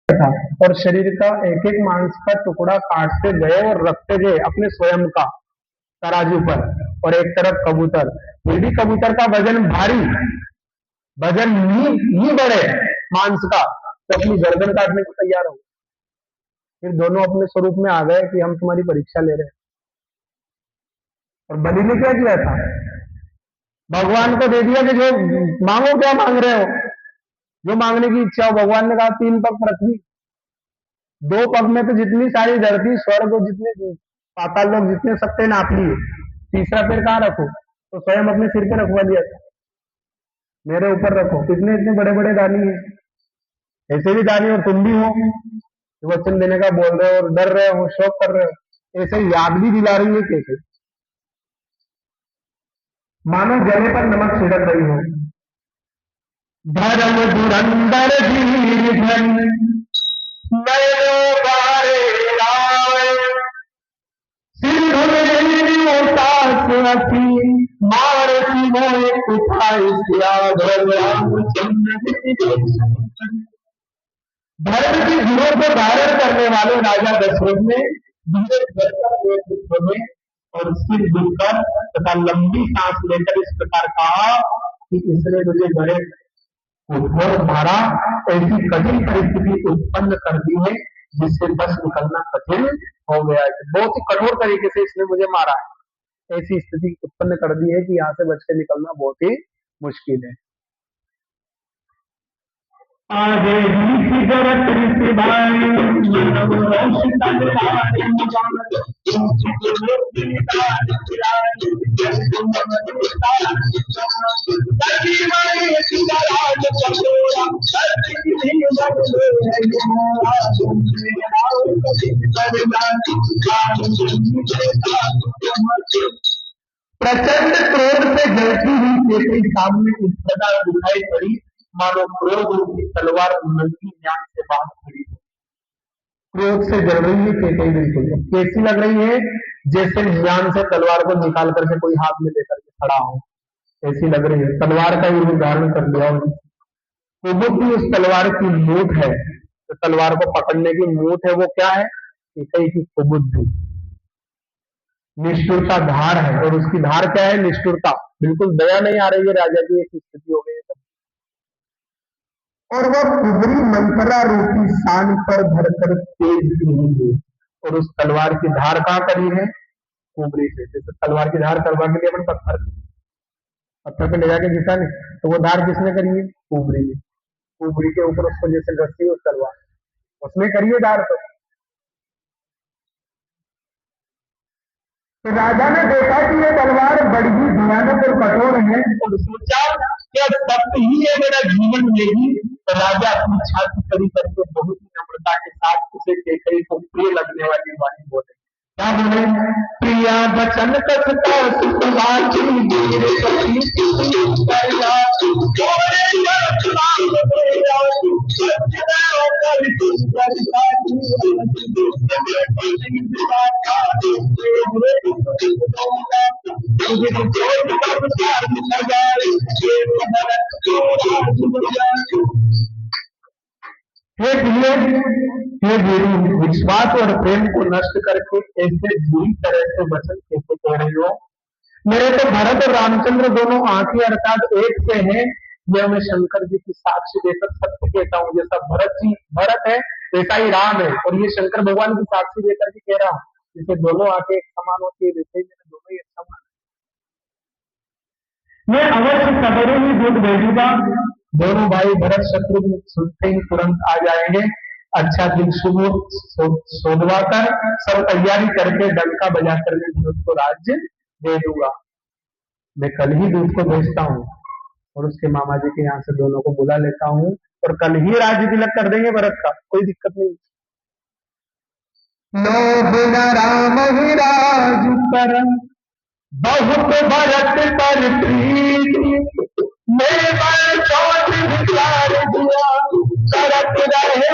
था और शरीर का एक एक मांस का टुकड़ा काटते गए और रखते गए अपने स्वयं का तराजू पर। और एक तरफ कबूतर, यदि कबूतर का वजन भारी, वजन नहीं बढ़े मांस का, तो अपनी गर्दन काटने को तैयार हो। फिर दोनों अपने स्वरूप में आ गए कि हम तुम्हारी परीक्षा ले रहे हैं। और बलि ने क्या किया था, भगवान को दे दिया कि जो मांगो, क्या मांग रहे हो, जो मांगने की इच्छा हो। भगवान ने कहा 3 पग पृथ्वी, 2 पग में तो जितनी सारी धरती स्वर्ग और जितने पाताल लोग जितने सकते नाप लिए, तीसरा पैर कहाँ रखो, तो स्वयं अपने सिर पे रखवा दिया था, मेरे ऊपर रखो। कितने इतने बड़े बड़े दानी है, ऐसे भी दानी और तुम भी हो, वचन देने का बोल रहे हो और डर रहे हो, शौक कर रहे हो, ऐसे याद भी दिला रही है कैसे, मानो जले पर नमक छिड़क रही हो। धर्म धुरंधर धीर नयनो बारे राय, सिंधु में मारसी मोए उठाई सियावर रामचंद्र। धर्म की धुरों को धारण करने वाले राजा दशरथ ने धीरे नेतृत्व में और सिर झुककर तथा लंबी सांस लेकर इस प्रकार कहा कि इसने मुझे बड़े कठोर मारा, ऐसी कठिन परिस्थिति उत्पन्न कर दी है जिससे बस निकलना कठिन हो गया है। बहुत ही कठोर तरीके से इसने मुझे मारा है, ऐसी स्थिति उत्पन्न कर दी है कि यहाँ से बच के निकलना बहुत ही मुश्किल है। आगे ही जरत ऋषिभाई मानव रोशिता निराई प्रचंड क्रोध से जलती हुई केकड़ी सामने इस प्रकार दिखाई पड़ी, मानो क्रोध रूपी तलवार नंगी ज्ञान से बाहर खड़ी है। क्रोध से जल रही है केकड़ी, बिल्कुल कैसी लग रही है, जैसे ज्ञान से तलवार को निकाल करके कोई हाथ में लेकर के खड़ा हो, ऐसी लग रही है। तलवार का ही रूप धारण कर लिया उन्होंने। कुबुद भी उस तलवार की मूठ है, तो तलवार को पकड़ने की मूठ है, वो क्या है, केकड़ी की कुबुद। निष्ठुरता धार है, और उसकी धार क्या है, निष्ठुरता। बिल्कुल दया नहीं आ रही है राजा की, एक स्थिति हो गई है। और वह कुबरी मंत्रा रूपी शान पर धरकर तेज की, और उस तलवार की धार कहाँ करी है, कुबरी से। जैसे तलवार की धार करवा के लिए अपन पत्थर पे ले जाके घिसा नहीं, तो वो धार किसने करी है, कुबरी ने। कुबरी के ऊपर उसको जैसे घसी उस तलवार, उसने करी है धार। तो राजा ने देखा कि ये तलवार बड़ी ही भयानक और कठोर है, और सोचा कि अब तब ही ये मेरा जीवन लेगी। तो राजा अपनी छाती खड़ी करके बहुत ही नम्रता के साथ उसे केकड़ी को प्रिय लगने वाली वाणी बोले। क्या बोले, प्रिया बचन कसता सुखवाची मेरे पति हे गुरु, विश्वास और प्रेम को नष्ट करके ऐसे बुरी तरह से वचन कैसे कह रहे हो। मेरे तो भरत और रामचंद्र दोनों आंखें अर्थात एक से हैं, यह मैं शंकर जी की साक्षी देकर सत्य कहता हूँ। जैसा भरत है वैसा ही राम है, और ये शंकर भगवान की साक्षी देकर के कह रहा हूँ, जैसे दोनों आंखें एक समान होती है वैसे ही मेरे दोनों ही एक समान। मैं अवश्य सवेरे ही दूध भेजूंगा, दोनों भाई भरत शत्रुघ्न सुनते ही तुरंत आ जाएंगे। अच्छा दिन शुभ सोधवा कर सब तैयारी करके डंका बजा करके दूध को राज्य दे दूंगा। मैं कल ही दूध को भेजता हूँ और उसके मामा जी के यहाँ से दोनों को बुला लेता हूँ, और कल ही राज्य तिलक कर देंगे भरत का, कोई दिक्कत नहीं। लोभ न राम ही राज कर बहुत भरत पर प्रीति, मैं चौथ विचार दिया करत रहे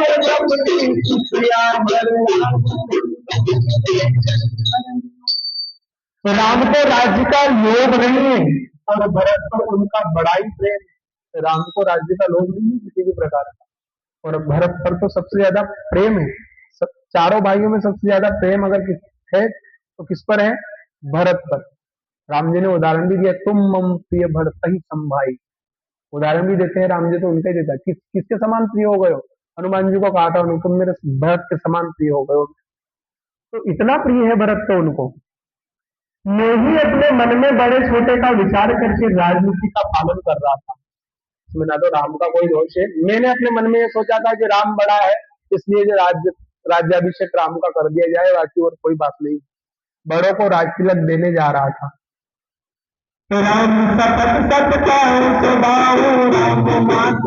राम को राज्य का लोभ नहीं है, और भरत पर उनका बड़ा ही प्रेम। राम को राज्य का लोभ नहीं है किसी भी प्रकार का। और भरत पर तो सबसे ज्यादा प्रेम है। चारों भाइयों में सबसे ज्यादा प्रेम अगर है तो किस पर है? भरत पर। राम जी ने उदाहरण भी दिया, तुम मम प्रिय भरत ही संभाई। उदाहरण भी देते हैं राम जी, तो उनका ही देता है, किसके समान प्रिय हो गए हो? हनुमान जी को कहा था उनको, तुम मेरे भरत के समान प्रिय हो गए हो। तो इतना प्रिय है भरत तो उनको। मैं ही अपने मन में बड़े छोटे का विचार करके राजनीति का पालन कर रहा था। इसमें ना तो राम का कोई दोष है, मैंने अपने मन में ये सोचा था कि राम बड़ा है, इसलिए जो राज्याभिषेक राम का कर दिया जाए, बाकी और कोई बात नहीं। बड़ों को राज तिलक देने जा रहा था। राम सपत सत पाओ स्वभाव, राम मात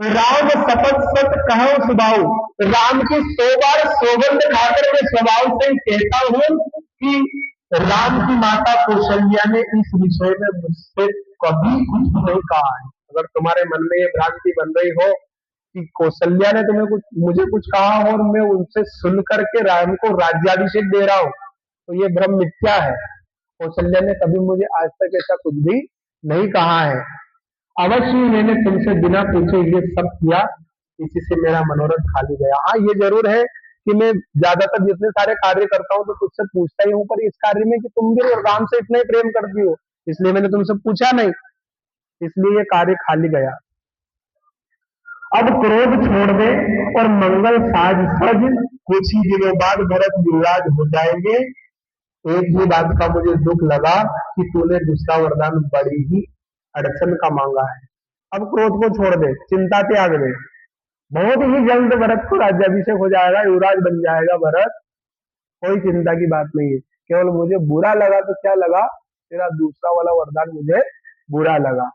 राम सपत सत कहो सुभाव। राम की 100 बार सौगंध खाकर मैं स्वभाव से कहता हूँ कि राम की माता कौशल्या ने इस विषय में मुझसे कभी कुछ नहीं कहा है। अगर तुम्हारे मन में ये भ्रांति बन रही हो कि कौशल्या ने तुम्हें मुझे कुछ कहा हो और मैं उनसे सुन करके राम को राज्याभिषेक दे रहा हूँ, तो ये भ्रम मिथ्या है। कौशल्या ने कभी मुझे आज तक ऐसा कुछ भी नहीं कहा है। अवश्य मैंने तुमसे बिना पूछे ये सब किया, इसी से मेरा मनोरथ खाली गया। हाँ, ये जरूर है कि मैं ज्यादातर जितने सारे कार्य करता हूँ तो तुझसे पूछता ही हूँ, पर इस कार्य में कि तुम भी राम से इतना ही प्रेम करती हो, इसलिए मैंने तुमसे पूछा नहीं, इसलिए ये कार्य खाली गया। अब क्रोध छोड़ दे और मंगल साज सज, कुछ ही दिनों बाद भरत युवराज हो जाएंगे। एक ही बात का मुझे दुख लगा कि तूने दूसरा वरदान बड़ी ही अड़चन का मांगा है। अब क्रोध को छोड़ दे, चिंता त्याग दे। बहुत ही जल्द भरत को राज्याभिषेक हो जाएगा, युवराज बन जाएगा भरत, कोई चिंता की बात नहीं है। केवल मुझे बुरा लगा तो क्या लगा, तेरा दूसरा वाला वरदान मुझे बुरा लगा।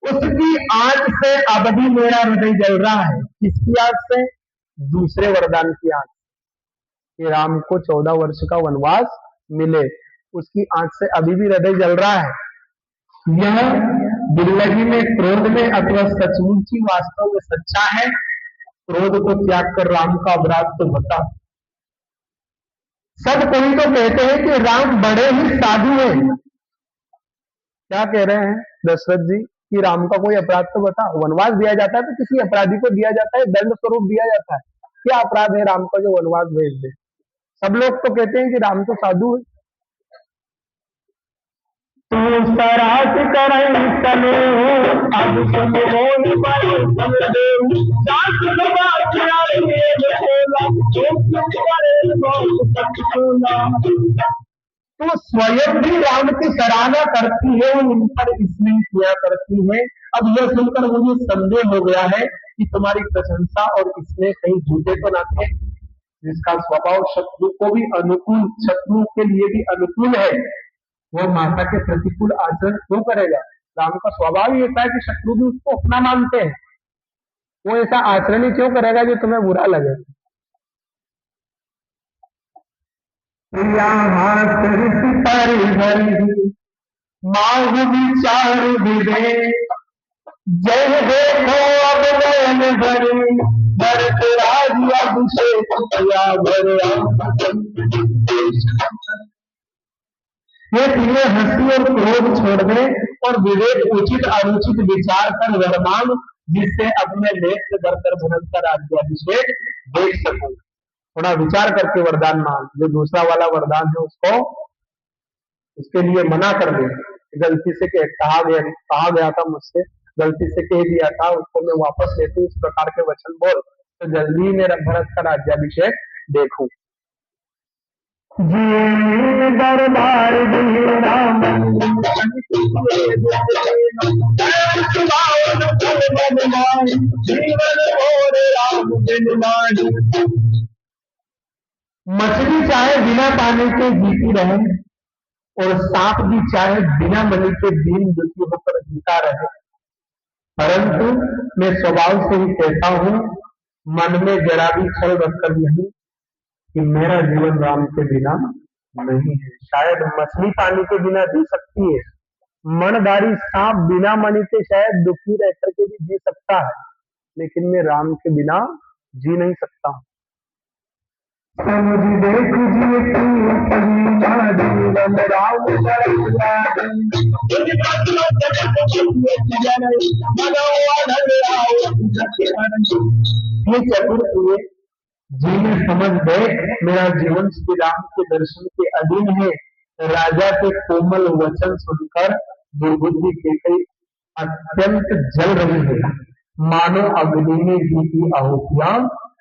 उसकी आंच से अब भी मेरा हृदय जल रहा है। किसकी आंच से? दूसरे वरदान की आंच, कि राम को 14 वर्ष का वनवास मिले, उसकी आंच से अभी भी हृदय जल रहा है। यह दिल्लगी में, क्रोध में अथवा सचमुच ही वास्तव में सच्चा है? क्रोध को त्याग कर राम का अपराध तो बता। सब कोई तो कहते हैं कि राम बड़े ही साधु हैं। क्या कह रहे हैं दशरथ जी कि राम का कोई अपराध तो बता। वनवास दिया जाता है तो किसी अपराधी को दिया जाता है, दंड स्वरूप दिया जाता है। क्या अपराध है राम का जो वनवास भेज दे? सब लोग तो कहते हैं कि राम तो साधु है। तो स्वयं भी राम की सराहना करती है, उन पर स्नेह किया करती है। अब यह सुनकर मुझे संदेह हो गया है कि तुम्हारी प्रशंसा और स्नेह कहीं झूठे तो ना थे। जिसका स्वभाव शत्रु को भी अनुकूल, शत्रु के लिए भी अनुकूल है, वो माता के प्रतिकूल आचरण क्यों करेगा? राम का स्वभाव ही ऐसा है कि शत्रु भी उसको अपना मानते हैं, वो ऐसा आचरण ही क्यों करेगा जो तुम्हें बुरा लगे? मांग विचार विवेक, जय देखो अब नयन भरी, भरत राज अभिषेक किया ये हंसी और क्रोध छोड़ दे और विवेक उचित अनुचित विचार कर वरमान, जिससे अपने नेत्र भरकर भरत का राज्याभिषेक देख सकूं। थोड़ा विचार करके वरदान मांग। जो दूसरा वाला वरदान है उसको, उसके लिए मना कर दे। गलती से कहा गया था मुझसे, गलती से कह दिया था, उसको मैं वापस लेती हूँ। इस प्रकार के वचन बोल तो जल्दी ही मेरा भरत का राज्याभिषेक देखूं। दरबार मछली चाहे बिना पानी के जीती रहे और सांप भी चाहे बिना मणि के दीन दुखी होकर जीता रहे, परंतु मैं स्वभाव से ही कहता हूँ, मन में जरा भी छल रखकर नहीं, कि मेरा जीवन राम के बिना नहीं है। शायद मछली पानी के बिना जी सकती है, मनधारी सांप बिना मणि के शायद दुखी रह करके भी जी सकता है, लेकिन मैं राम के बिना जी नहीं सकता। समझ देख जिए तू कहीं ना जीवन राम ये चतुर हुए जी ने समझ देख मेरा जीवन श्री राम के दर्शन के अधीन है। राजा के कोमल वचन सुनकर दुर्बुद्धि कैकई अत्यंत जल रही है, मानो अग्नि में घी की आहुतियां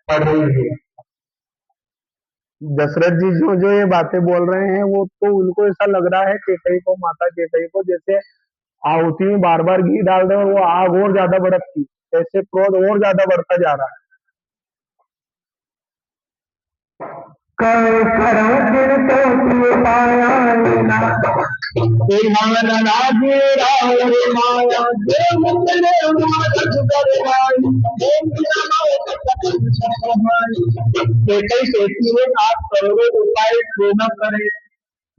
पड़ रही है। दशरथ जी जो जो ये बातें बोल रहे हैं, वो तो उनको ऐसा लग रहा है कैकई को, माता कैकई को, जैसे आहुति में बार बार घी डाल रहे और वो आग और ज्यादा भड़कती, ऐसे क्रोध और ज्यादा बढ़ता जा रहा है। कैकई कहती है, आप करोड़ों उपाय क्यों न करें,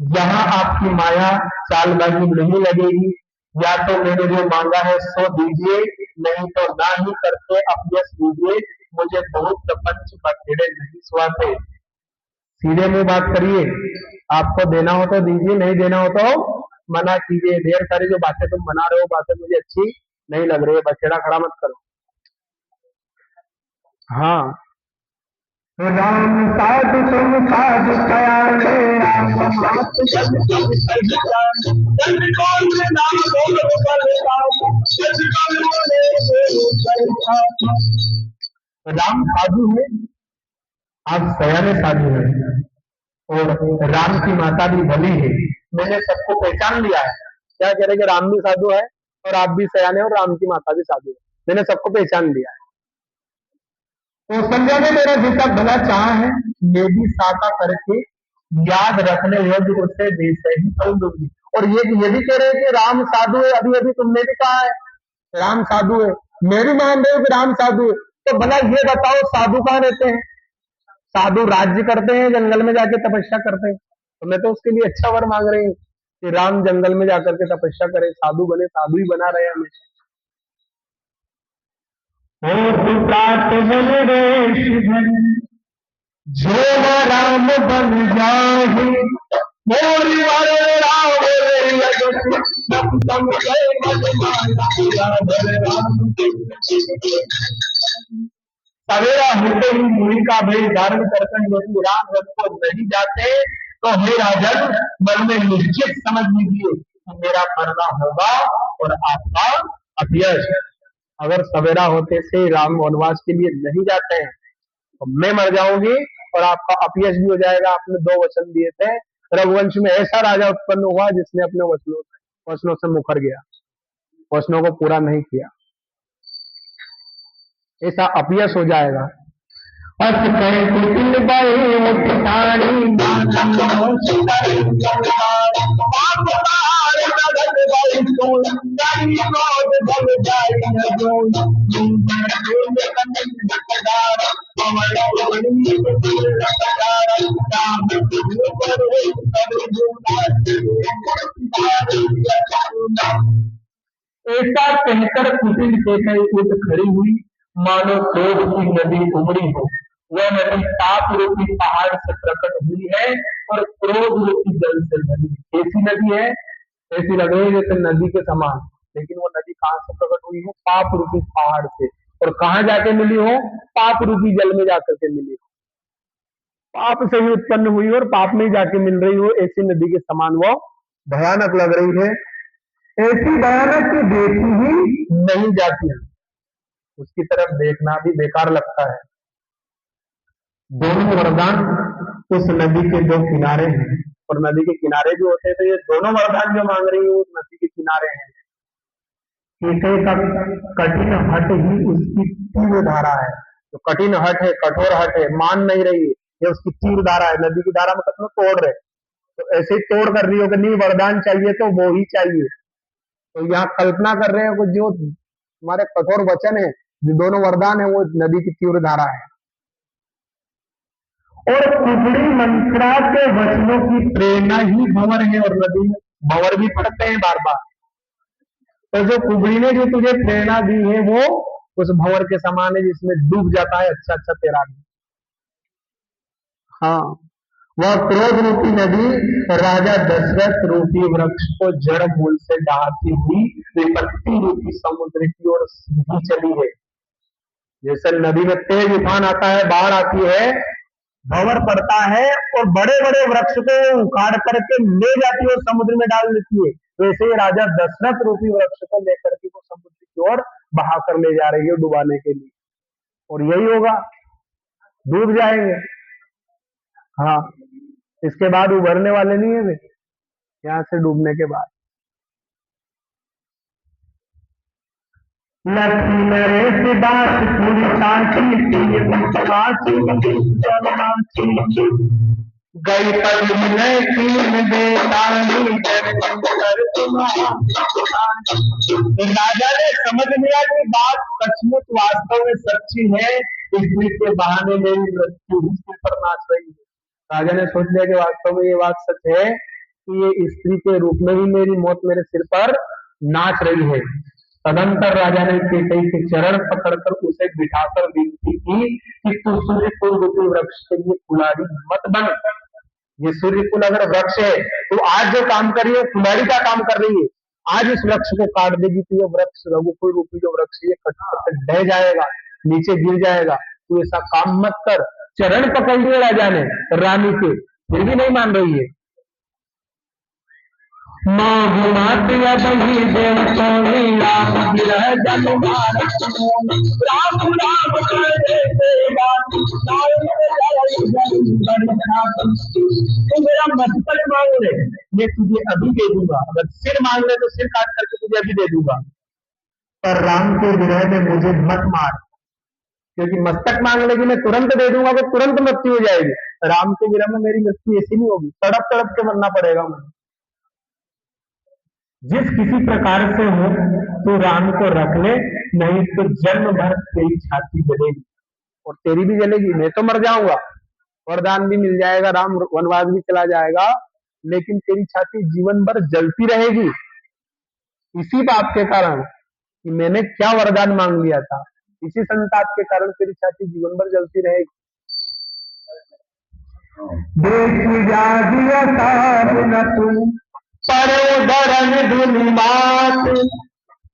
जहाँ आपकी माया चालबाजी नहीं लगेगी, या तो मैंने जो मांगा है सो दीजिए, नहीं तो ना ही करके अभ्यस दीजिए, मुझे बहुत प्रपंच बखेड़े नहीं सुहाते। सीधे मुंह बात करिए, आपको देना हो तो दीजिए, नहीं देना हो तो मना कीजिए। ढेर सारी जो बातें तुम बना रहे हो, बातें मुझे अच्छी नहीं लग रही है, बखेड़ा खड़ा मत करो। हाँ, राम साधु तुम साधु कयाले, राम मात जग सब सही जान, जग कौन से नाम बोल बलराम, जग कौन बोले बलराम। राम साधु है, आप सयाने साधु हैं, और राम की माता भी भली है। मैंने सबको पहचान लिया है। क्या कह रहे कि राम भी साधु है और आप भी सयाने और राम की माता भी साधु है, मैंने सबको पहचान लिया है। तो संजय ने मेरा जितना भला चाह है, मैं भी साका करके याद रखने योग्य उससे देश ही कर दूंगी। और ये भी कह रहे हैं कि राम साधु है, अभी अभी तुमने भी कहा है राम साधु है, मैं भी मान रही हूँ कि राम साधु है। तो भला ये बताओ, साधु कहाँ रहते हैं? साधु राज्य करते हैं, जंगल में जाके तपस्या करते हैं। तो मैं तो उसके लिए अच्छा वर मांग रही हूँ कि राम जंगल में जाकर के तपस्या करे, साधु बने, साधु ही बना रहे हमेशा। जो राम बन जाए, मोरी वाले राम रे लगत, तम तम गए मन माया राम। सवेरा होते ही मुनि का भेष धारण करके यदि राम रथ को नहीं जाते, तो हे राजन, मन में निश्चित समझ लीजिए कि मेरा मरना होगा और आपका अपयश। अगर सवेरा होते से राम वनवास के लिए नहीं जाते हैं, तो मैं मर जाऊंगी और आपका अपयश भी हो जाएगा। आपने 2 वचन दिए थे, रघुवंश में ऐसा राजा उत्पन्न हुआ जिसने अपने वचनों से मुकर गया, वचनों को पूरा नहीं किया, ऐसा अपयश हो जाएगा। अस कह कुटिल बाई मुठानी, ऐसा कहकर कुटिल कैकई उठ खड़ी हुई, मानो क्रोध की नदी उमड़ी हो। वह नदी पाप रूपी पहाड़ से प्रकट हुई है और क्रोध रूपी जल से भरी है। ऐसी नदी है, ऐसी लग रही है जैसे नदी के समान, लेकिन वो नदी कहाँ से प्रकट हुई है? पाप रूपी पहाड़ से। और कहाँ जाके मिली हो? पाप रूपी जल में जाकर के मिली हो। पाप से ही उत्पन्न हुई और पाप में ही जाके मिल रही हो, ऐसी नदी के समान वो भयानक लग रही है। ऐसी भयानक की देखी ही नहीं जाती है, उसकी तरफ देखना भी बेकार लगता है। दोनों वरदान उस नदी के जो किनारे हैं, और नदी के किनारे जो होते हैं, तो ये दोनों वरदान जो मांग रही है उस नदी के किनारे हैं। कैकई का कठिन हट ही उसकी तीव्र धारा है। जो कठिन हट है, कठोर हट है, मान नहीं रही है, ये उसकी तीव्र धारा है। नदी की धारा मतलब तोड़ रहे, तो ऐसे ही तोड़ कर रही हो कि नहीं वरदान चाहिए तो वो ही चाहिए। तो यहाँ कल्पना कर रहे हो कि जो तुम्हारे कठोर वचन है, जो दोनों वरदान है, वो नदी की तीव्र धारा है। और कुबड़ी मंत्रा के वचनों की प्रेरणा ही भंवर है, और नदी में भंवर भी पड़ते हैं बार बार। तो जो कुबड़ी ने जो तुझे प्रेरणा दी है, वो उस भंवर के समान है, जिसमें डूब जाता है अच्छा अच्छा तैराक। हाँ, वह क्रोध रूपी नदी राजा दशरथ रूपी वृक्ष को जड़ मूल से डहाती हुई विपत्ति रूपी समुद्र की ओर सीधी चली है। जैसे नदी में तेज उफान आता है, बाढ़ आती है, भंवर पड़ता है और बड़े बड़े वृक्ष को उखाड़ करके ले जाती है और समुद्र में डाल देती है। वैसे ही राजा दशरथ रूपी वृक्ष को लेकर के वो समुद्र की ओर बहा कर ले जा रही है डुबाने के लिए, और यही होगा, डूब जाएंगे। हाँ, इसके बाद उभरने वाले नहीं है वे, यहाँ से डूबने के बाद। लक्ष्मी नरेश दास पूरी गई पद्म राजा ने समझ लिया कि बात सचमुच वास्तव में सच्ची है, स्त्री के बहाने मेरी मृत्यु सिर पर नाच रही है। राजा ने सोच लिया कि वास्तव में ये बात सच है कि ये स्त्री के रूप में ही मेरी मौत मेरे सिर पर नाच रही है। तदंतर राजा ने केकई के चरण पकड़कर उसे बिठाकर विनती की कि तू सूर्यकुल रूपी वृक्ष के लिए कुल्हाड़ी मत बन। ये सूर्यकुल अगर वृक्ष है, तो आज जो काम कर रही है कुल्हाड़ी का काम कर रही है। आज इस वृक्ष को काट देगी तो ये वृक्ष रघुकुल रूपी जो वृक्ष है, कट कट ढह जाएगा, नीचे गिर जाएगा। तो ऐसा काम मत कर। चरण पकड़ लिए राजा ने रानी के, फिर भी नहीं मान रही है। मेरा मस्तक मांग ले, मैं तुझे अभी दे दूंगा। अगर सिर मांग ले तो सिर काट करके तुझे अभी दे दूंगा, पर राम के विरह में मुझे मत मार, क्योंकि मस्तक मांग लेगी मैं तुरंत दे दूंगा तो तुरंत मृत्यु हो जाएगी। राम के विरह में मेरी मृत्यु ऐसी नहीं होगी, तड़प तड़प के मरना पड़ेगा मुझे। जिस किसी प्रकार से हो तो राम को रख ले, नहीं तो जन्म भर तेरी छाती जलेगी, और तेरी भी जलेगी। मैं तो मर जाऊंगा, वरदान भी मिल जाएगा, राम वनवास भी चला जाएगा, लेकिन तेरी छाती जीवन भर जलती रहेगी। इसी बात के कारण कि मैंने क्या वरदान मांग लिया था, इसी संताप के कारण तेरी छाती जीवन भर जलती रहेगी। देख जागिया न तुम परोधरन धुनि मात,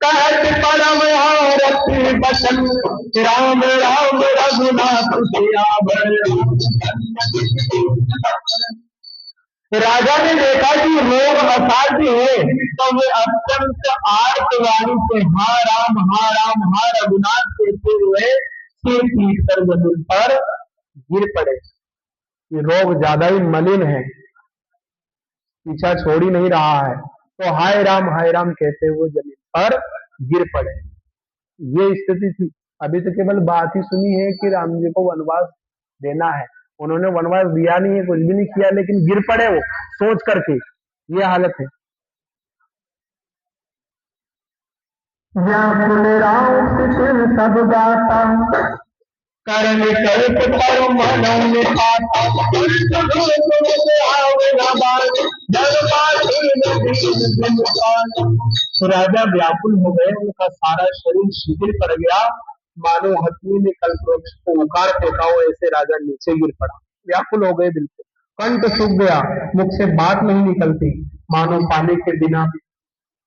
कहत परम औरत बचन, राम राम रघुनाथ सियावर। राजा ने देखा कि रोग असाध्य है, तो वे अत्यंत आर्तवाणी से हा राम हा रघुनाथ कहते हुए सिर पीट कर जमीन पर गिर पड़े। ये रोग ज्यादा ही मलिन है, पीछा छोड़ ही नहीं रहा है, तो हाय राम कहते हुए जमीन पर गिर पड़े। ये स्थिति थी। अभी तो केवल बात ही सुनी है कि राम जी को वनवास देना है, उन्होंने वनवास दिया नहीं है, कुछ भी नहीं किया, लेकिन गिर पड़े वो सोच करके। ये हालत है। सब गाता करण कल्प पर मनों में पाता, तो राजा व्याकुल हो गए, उनका सारा शरीर शिथिल पड़ गया, मानो हथनी ने कल्पवृक्ष को उखाड़ फेंका हो, ऐसे राजा नीचे गिर पड़ा। व्याकुल हो गए बिल्कुल, कंठ सूख गया, मुख से बात नहीं निकलती, मानो पानी के बिना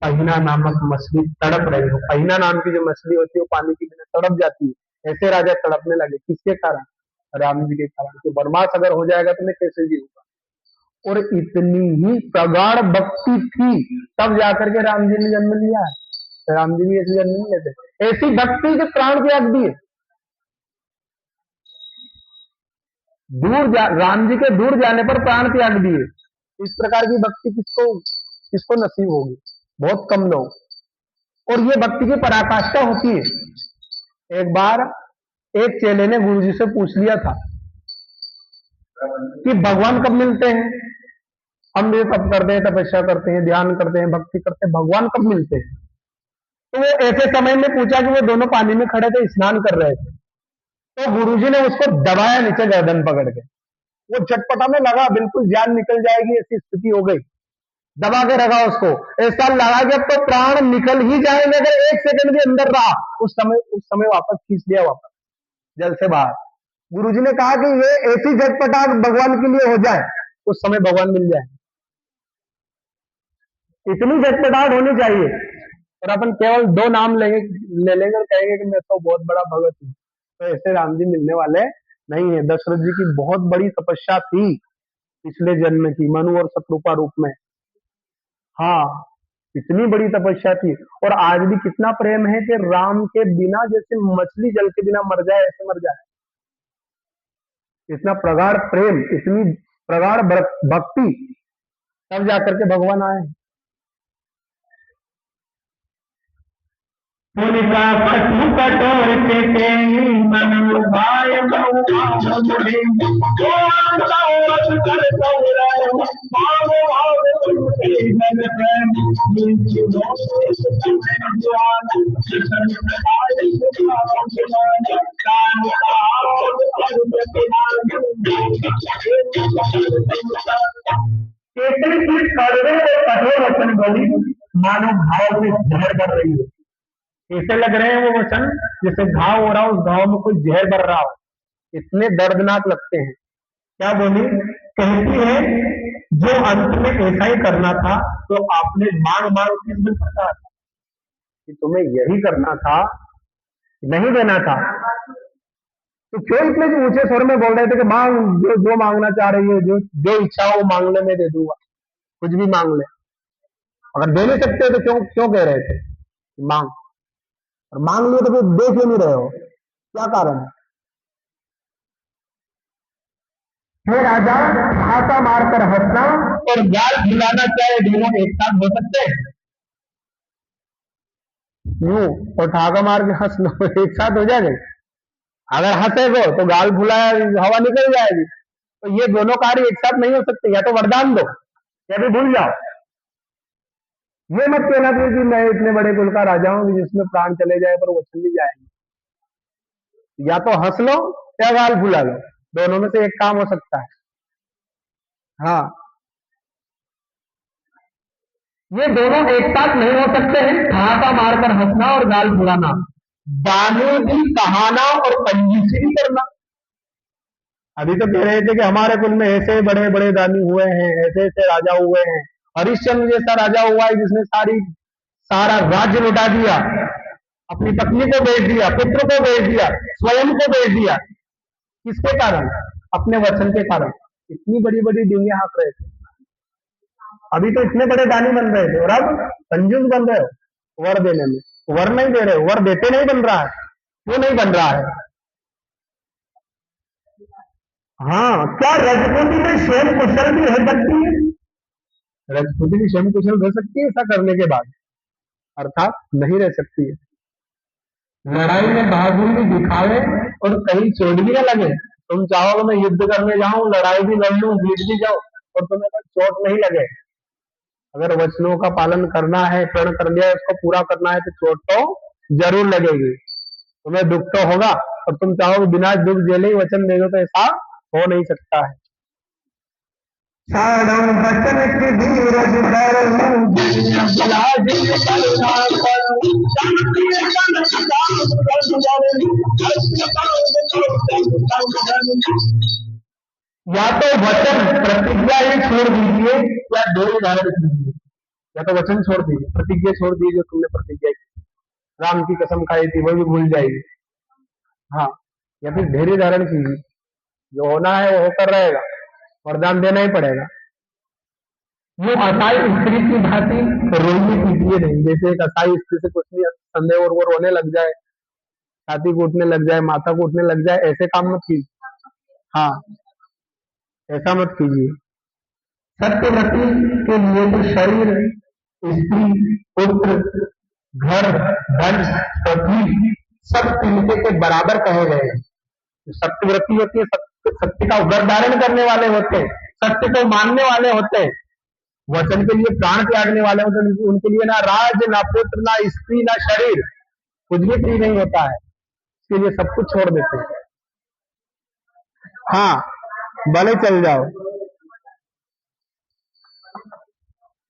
पहिना नामक मछली तड़प रही हो। पहिना नाम की जो मछली होती है वो पानी के बिना तड़प जाती है, ऐसे राजा तड़पने लगे। किसके कारण? राम जी के कारण। कि वनवास अगर हो जाएगा तो मैं कैसे जीऊंगा। और इतनी ही प्रगाढ़ भक्ति थी तब जाकर के राम जी ने जन्म लिया है। राम जी भी ऐसे जन्म नहीं लेते, ऐसी भक्ति के प्राण त्याग दिए। राम जी के दूर जाने पर प्राण त्याग दिए। इस प्रकार की भक्ति किसको नसीब होगी? बहुत कम लोग। और ये भक्ति की पराकाष्ठा होती है। एक बार एक चेले ने गुरु जी से पूछ लिया था कि भगवान कब मिलते हैं? हम भी तप करते हैं, तपस्या करते हैं, ध्यान करते हैं, भक्ति करते हैं, भगवान कब मिलते हैं? तो वो ऐसे समय में पूछा कि वो दोनों पानी में खड़े थे, स्नान कर रहे थे, तो गुरुजी ने उसको दबाया नीचे गर्दन पकड़ के। वो झटपटाने लगा, बिल्कुल जान निकल जाएगी ऐसी स्थिति हो गई। दबा के रखा उसको, ऐसा लगा कि अब तो प्राण निकल ही जाएंगे अगर एक सेकंड भी अंदर रहा। उस समय वापस खींच लिया, वापस जल से बाहर। गुरुजी ने कहा कि ये ऐसी झटपटाहट भगवान के लिए हो जाए, उस समय भगवान मिल जाए, इतनी झटपटाहट होनी चाहिए। और अपन केवल 2 नाम ले लेंगे और कहेंगे कि मैं तो बहुत बड़ा भगत हूँ, तो ऐसे राम जी मिलने वाले नहीं है। दशरथ जी की बहुत बड़ी तपस्या थी पिछले जन्म की, मनु और शत्रुपा रूप में। हाँ, इतनी बड़ी तपस्या थी। और आज भी कितना प्रेम है कि राम के बिना जैसे मछली जल के बिना मर जाए, ऐसे मर जाए। इतना प्रगाढ़ प्रेम, इतनी प्रगाढ़ भक्ति, तब जाकर के भगवान आए। पुनिका पशु कठोर के मनु भाय महुआ मुझे जो अंतवत कर कौरव भाव भाव उनके मन प्रेम जिनकी जवान कृष्ण आय सुभाव कान केसरी की कड़वे और कठोर वचन बोली मानो भाव में जहर बढ़ रही है। ऐसे लग रहे हैं वो वचन जैसे घाव हो रहा हो, उस घाव में कोई जहर भर रहा हो, इतने दर्दनाक लगते हैं। क्या बोली? कहती है जो अंत में ऐसा ही करना था तो आपने मांग मांग किस दिन करता था कि तुम्हें यही करना था, नहीं देना था, तो क्यों इतने ऊंचे स्वर में बोल रहे थे कि मांग, जो मांगना चाह रही है, जो इच्छा हो मांगने में दे दूंगा, कुछ भी मांग ले। अगर दे नहीं सकते तो क्यों क्यों कह रहे थे मांग? और मांग लिए तो फिर दे क्यों नहीं रहे हो, क्या कारण है? हे राजा, हाथा मारकर हंसना और गाल फुलाना चाहे दोनों एक साथ हो सकते हैं? यूं और ठाका मार के हंस लो, एक साथ हो जाएगा? अगर हंसेगो तो गाल फुलाया, हवा निकल जाएगी। तो ये दोनों कार्य एक साथ नहीं हो सकते। या तो वरदान दो या फिर भूल जाओ। ये मत कहना कि मैं इतने बड़े कुल का राजा हूं जिसमें प्राण चले जाए पर वचन नहीं जाएंगे। या तो हंस लो या गाल फुला लो, दोनों में से एक काम हो सकता है। हाँ, ये दोनों एक साथ नहीं हो सकते हैं, हाथा मारकर हंसना और गाल फुलाना, दाने भी कहाना और कंजूसी भी करना। अभी तो कह रहे थे कि हमारे कुल में ऐसे बड़े बड़े दानी हुए हैं, ऐसे ऐसे राजा हुए हैं। हरिश्चंद्र जैसा राजा हुआ है जिसने सारा राज्य लुटा दिया, अपनी पत्नी को बेच दिया, पुत्र को बेच दिया, स्वयं को बेच दिया। किसके कारण? अपने वचन के कारण। इतनी बड़ी बड़ी डींगे हाँक रहे थे, अभी तो इतने बड़े दानी बन रहे थे, और अब कंजूस बन रहे हो वर देने में। वर नहीं दे रहे, वर देते नहीं बन रहा है। क्यों नहीं बन रहा है? हाँ, क्या रजपूती में स्वयं कुशल भी रह सकती है? रजपूती भी स्वयं कुशल रह सकती है ऐसा करने के बाद? अर्थात नहीं रह सकती है। लड़ाई में बहादुरी दिखावे और कहीं चोट भी ना लगे। तुम चाहोगे मैं युद्ध करने जाऊं, लड़ाई भी लड़ लूं, जीत भी जाऊं, और तुम्हें अगर चोट नहीं लगे। अगर वचनों का पालन करना है, प्रण कर लिया है, उसको पूरा करना है, तो चोट तो जरूर लगेगी। तुम्हें दुख तो होगा, और तुम चाहोगे बिना दुख झेले ही वचन दे दो, तो ऐसा हो नहीं सकता है। साड़म बचन की धीरज या तो वचन प्रतिज्ञा ही छोड़ दीजिए या दो ही धारण कीजिए। या तो वचन छोड़ दीजिए, प्रतिज्ञा छोड़ दीजिए, जो तुमने प्रतिज्ञा की, राम की कसम खाई थी वो भी भूल जाएगी। हाँ, या फिर धैर्य धारण कीजिए, जो होना है वो होकर रहेगा, वरदान देना ही पड़ेगा। वो असाई स्त्री की भांति रोइए पीटिए नहीं। जैसे एक असाई स्त्री से कुछ नहीं संदेह और वो रोने लग जाए, छाती कूटने लग जाए, माथा कूटने लग जाए, ऐसे काम मत कीजिए। हाँ, ऐसा मत कीजिए। सत्यवती के लिए तो शरीर, स्त्री, पुत्र, घर, धन, पृथ्वी सब तिनके के बराबर कहे गए हैं। जो सत्यव्रती होती है, सत्य का व्रत धारण करने वाले होते हैं, सत्य को मानने वाले होते हैं, वचन के लिए प्राण त्यागने वाले होते हैं, उनके लिए ना राज, ना पुत्र, ना स्त्री, ना शरीर, कुछ भी प्रिय नहीं होता है। इसके लिए सब कुछ छोड़ देते हैं। हाँ भले चल जाओ,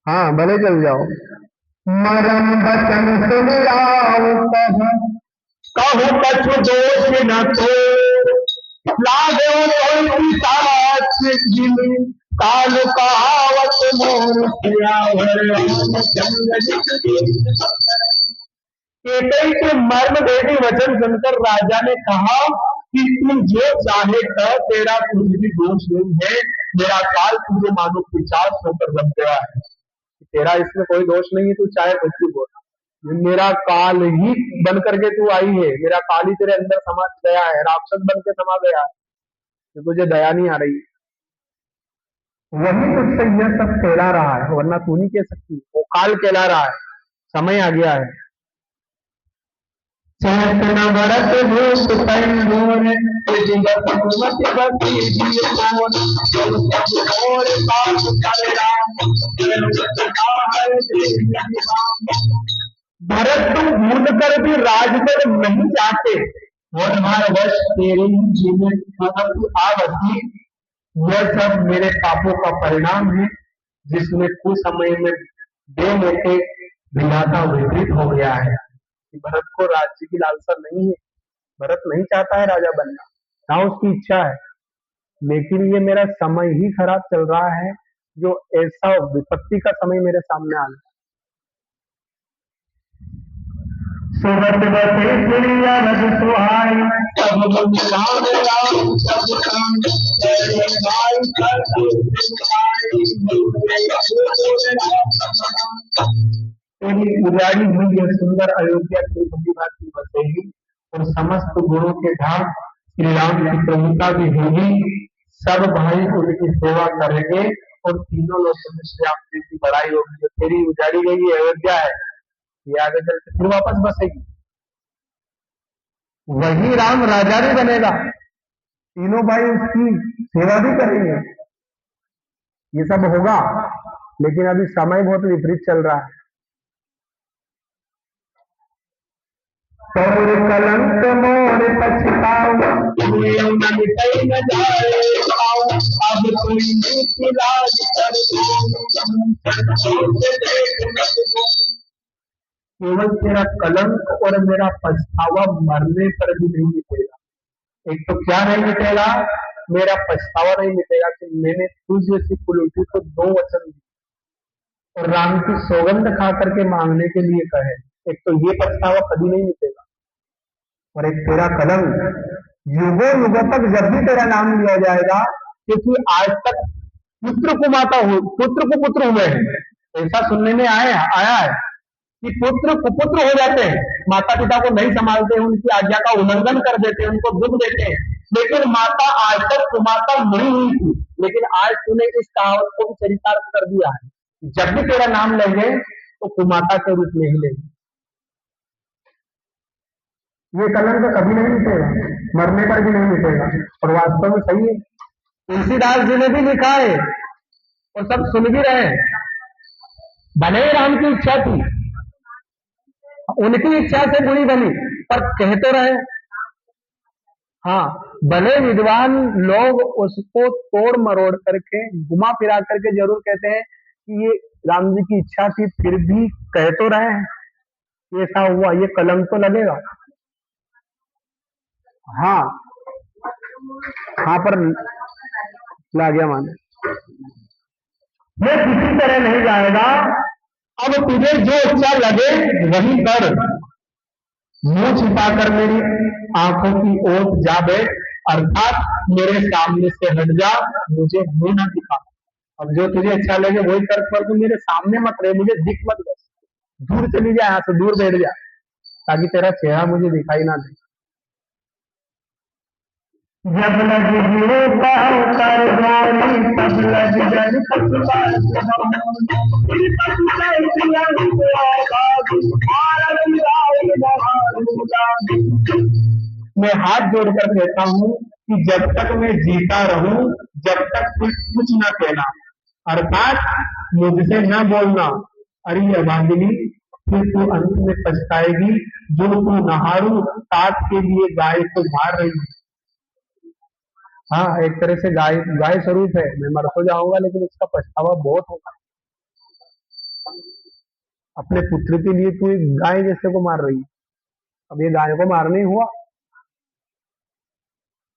हाँ भले चल जाओ। मरम बचन सुन राव कहु कछु दोष न तो, लागे कोई साथ जिन काल कहावत मोर सियावर केकई के मर्म भेदी वचन सुनकर राजा ने कहा कि तू जो चाहे कर, तेरा कुछ भी दोष नहीं है। मेरा काल तुझे मानो पिशाच होकर बन गया है, तेरा इसमें कोई दोष नहीं है, तू चाहे कुछ भी बोल। मेरा काल ही बन करके तू आई है, मेरा काल ही तेरे अंदर समा गया है, राक्षस बन के समा गया है, तो तुझे दया नहीं आ रही। वही तुझसे यह सब कहला रहा है, वरना तू नहीं कह सकती, वो काल कहला रहा है, समय आ गया है। चेतना भरत भूत पंडोर जिगत मति बसी जीवन और पाप भरत तुम भूल कर भी राजगढ़ नहीं चाहते, और हमारे वश तेरे ही जीवन परंतु आवसी। यह सब मेरे पापों का परिणाम है, जिसमें कुछ समय में दे लेके विधाता विपरीत हो गया है। भरत को राज्य की लालसा नहीं है, भरत नहीं चाहता है राजा बनना, ना उसकी इच्छा है, लेकिन ये मेरा समय ही खराब चल रहा है, जो ऐसा विपत्ति का समय मेरे सामने आ गया। सुबत बसे चिड़िया रज सुहाई, सब मन राम राम सब काम तेरे भाई तेरी उजाड़ी हुई यह सुंदर अयोध्या की भली भांति बसेगी, और समस्त गुणों के धाम श्री राम की प्रभुता भी होगी। सब भाई उनकी सेवा करेंगे, और तीनों लोगों में श्री राम जी की बड़ाई होगी। जो तेरी उजाड़ी गई अयोध्या है, ये आगे चल के फिर वापस बसेगी, वही राम राजा भी बनेगा, तीनों भाई उसकी सेवा भी करेंगे। ये सब होगा, लेकिन अभी समय बहुत विपरीत चल रहा है। और कलंक मोर पछताओ, न मिटई न जाए पाओ, अब कोई नीति लाज कर केवल तेरा कलंक और मेरा पछतावा मरने पर भी नहीं मिटेगा। एक तो क्या नहीं मिटेगा, मेरा पछतावा नहीं मिटेगा कि मैंने तुझ जैसी कुलूटी को 2 वचन दिए और राम की सौगंध खा करके मांगने के लिए कहे। एक तो ये पछतावा कभी नहीं मिटेगा, और एक तेरा कलंक युगों युगों तक जब भी तेरा नाम लिया जाएगा, क्योंकि आज तक पुत्र को माता हो, पुत्र को पुत्र हुए हैं, ऐसा सुनने में आया है कि पुत्र कुपुत्र हो जाते हैं, माता पिता को नहीं संभालते, उनकी आज्ञा का उल्लंघन कर देते हैं, उनको दुख देते हैं। लेकिन माता आज तक कुमाता नहीं हुई थी, लेकिन आज तूने इस कहावत को भी चरितार्थ कर दिया है, जब भी तेरा नाम लेंगे तो कुमाता के रूप में ही लेंगे। ये कलंक कभी नहीं मिटेगा, मरने पर भी नहीं मिटेगा, और वास्तव में सही है। तुलसीदास जी ने भी लिखा है और सब सुन भी रहे हैं, भले ही राम की इच्छा थी, उनकी इच्छा से बुरी बनी, पर कह तो रहे। हाँ, भले विद्वान लोग उसको तोड़ मरोड़ करके घुमा फिरा करके जरूर कहते हैं कि ये राम जी की इच्छा थी, फिर भी कह तो रहे हैं ऐसा हुआ, ये कलंक तो लगेगा। हाँ हाँ, पर ला गया माने ये किसी तरह नहीं जाएगा। अब तुझे जो अच्छा लगे वही कर, मुंह छिपाकर मेरी आंखों की ओर जा बैठ, अर्थात मेरे सामने से हट जा, मुझे मुंह न दिखा। अब जो तुझे अच्छा लगे वही कर, पर तू मेरे सामने मत रहे, मुझे दिख मत बस, दूर चली जा, यहाँ से दूर बैठ जा, ताकि तेरा चेहरा मुझे दिखाई ना दे। जब लग कर गोरी तब लग जल मैं हाथ जोड़कर कहता हूँ कि जब तक मैं जीता रहूं, जब तक कुछ न कहना, अर्थात मुझसे न बोलना, अरे अभागिनी, फिर तू अंत में पछताएगी, जो तू नहारू तात के लिए गाय को मार रही है। हाँ, एक तरह से गाय गाय स्वरूप है, मैं मर तो जाऊंगा लेकिन इसका पछतावा बहुत होगा। अपने पुत्र के लिए तू एक गाय जैसे को मार रही है। अब ये गाय को मारने ही हुआ,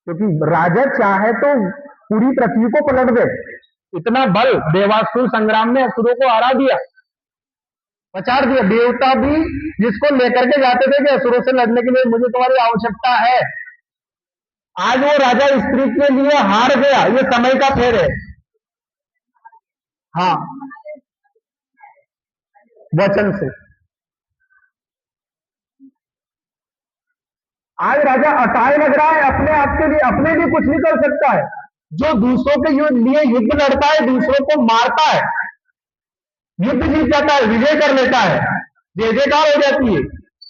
क्योंकि राजा चाहे तो पूरी पृथ्वी को पलट दे, इतना बल, देवासुर संग्राम में असुरों को हरा दिया, पछाड़ दिया। देवता भी जिसको लेकर के जाते थे कि असुरों से लड़ने के लिए मुझे तुम्हारी आवश्यकता है, आज वो राजा स्त्री के लिए हार गया। ये समय का फेर है। हाँ, वचन से आज राजा असहाय लग रहा है, अपने आप के लिए, अपने लिए कुछ नहीं कर सकता है। जो दूसरों के लिए युद्ध लड़ता है, दूसरों को मारता है, युद्ध जीत जाता है, विजय कर लेता है, जय जयकार हो जाती है,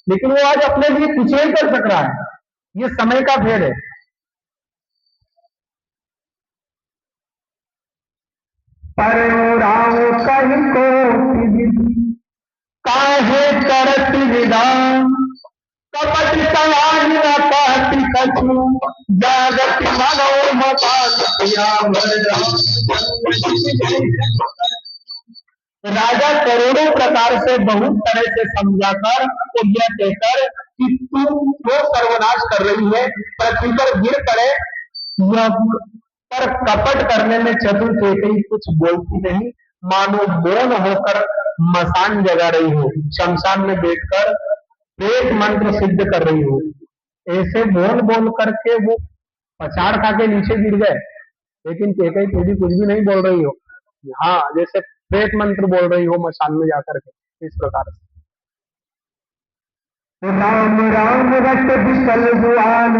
लेकिन वो आज अपने लिए कुछ नहीं कर सक रहा है। ये समय का भेद है। पर राम कहीं को काहे करत विधान, कपट समाज न पाति कछु, जागत मानव मपान राजा करोड़ों प्रकार से बहुत तरह से समझाकर और यह कहकर कि तू जो सर्वनाश कर रही है, पृथ्वी पर गिर पड़े, पर कपट करने में चतुर कैकेयी कुछ बोलती नहीं, मानो मौन होकर मसान जगा रही हो, शमशान में बैठकर प्रेत मंत्र सिद्ध कर रही हो। ऐसे मौन बोल करके वो पछाड़ खा के नीचे गिर गए, लेकिन कैकेयी खुद कुछ भी नहीं बोल रही हो। हाँ, जैसे प्रेत मंत्र बोल रही हो मसान में जाकर के, इस प्रकार से। राम राम रट विकल जुआन,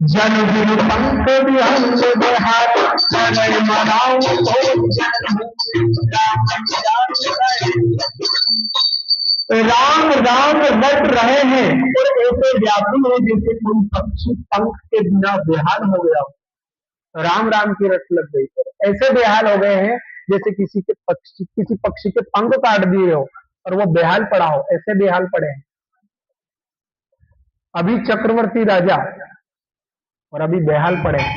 जन बिनु पंख विहंग देहात, समय मनाओ राम राम रट रहे हैं और ऐसे व्याकुल है जैसे कोई पक्षी पंख के बिना बेहाल हो गया हो। राम राम की रट लग गई, ऐसे बेहाल हो गए हैं जैसे किसी पक्षी के पंख काट दिए हो और वो बेहाल पड़ा हो, ऐसे बेहाल पड़े हैं। अभी चक्रवर्ती राजा और अभी बेहाल पड़े हैं।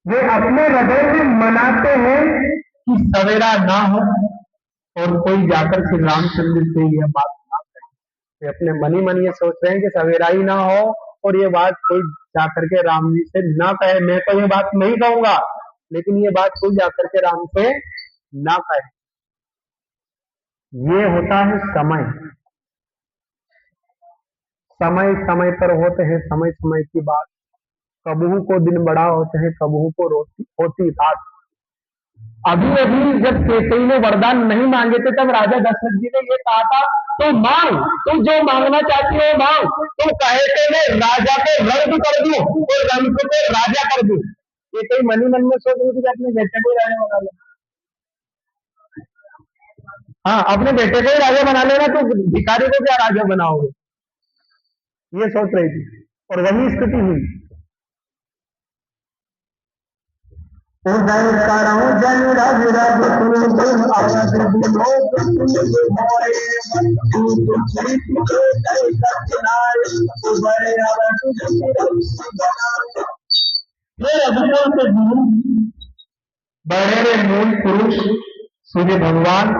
वे अपने हृदय में मनाते हैं कि सवेरा ना हो और कोई जाकर श्री रामचंद्र से यह बात ना कहे। वे अपने मन ही मन ये सोच रहे हैं कि सवेरा ही ना हो और ये बात कोई जाकर के राम जी से ना कहे। मैं तो ये बात नहीं कहूंगा, लेकिन ये बात कोई जाकर के राम से ना कहे। ये होता है समय, समय समय पर होते हैं समय समय की बात। कबहू को दिन बड़ा होते हैं, कबहू को होती रात। अभी अभी जब कैकेयी ने वरदान नहीं मांगे थे, तब राजा दशरथ जी ने ये कहा था, तो मांग, तू जो मांगना चाहती हो मांग। तो कहे थे मैं राजा को रंग कर दूं और रंग को राजा कर दूं। कैकेयी मनी मन में सोच रही थी कि अपने बेटे को राजा बना लो। हाँ, अपने बेटे को ही राजा बना लेना, तो भिखारी को क्या राजा बनाओगे, ये सोच रही थी, और वही स्थिति हुई। उदय करो जन रवि रवि तुम अवध विलोक बड़े मूल पुरुष सूर्य भगवान,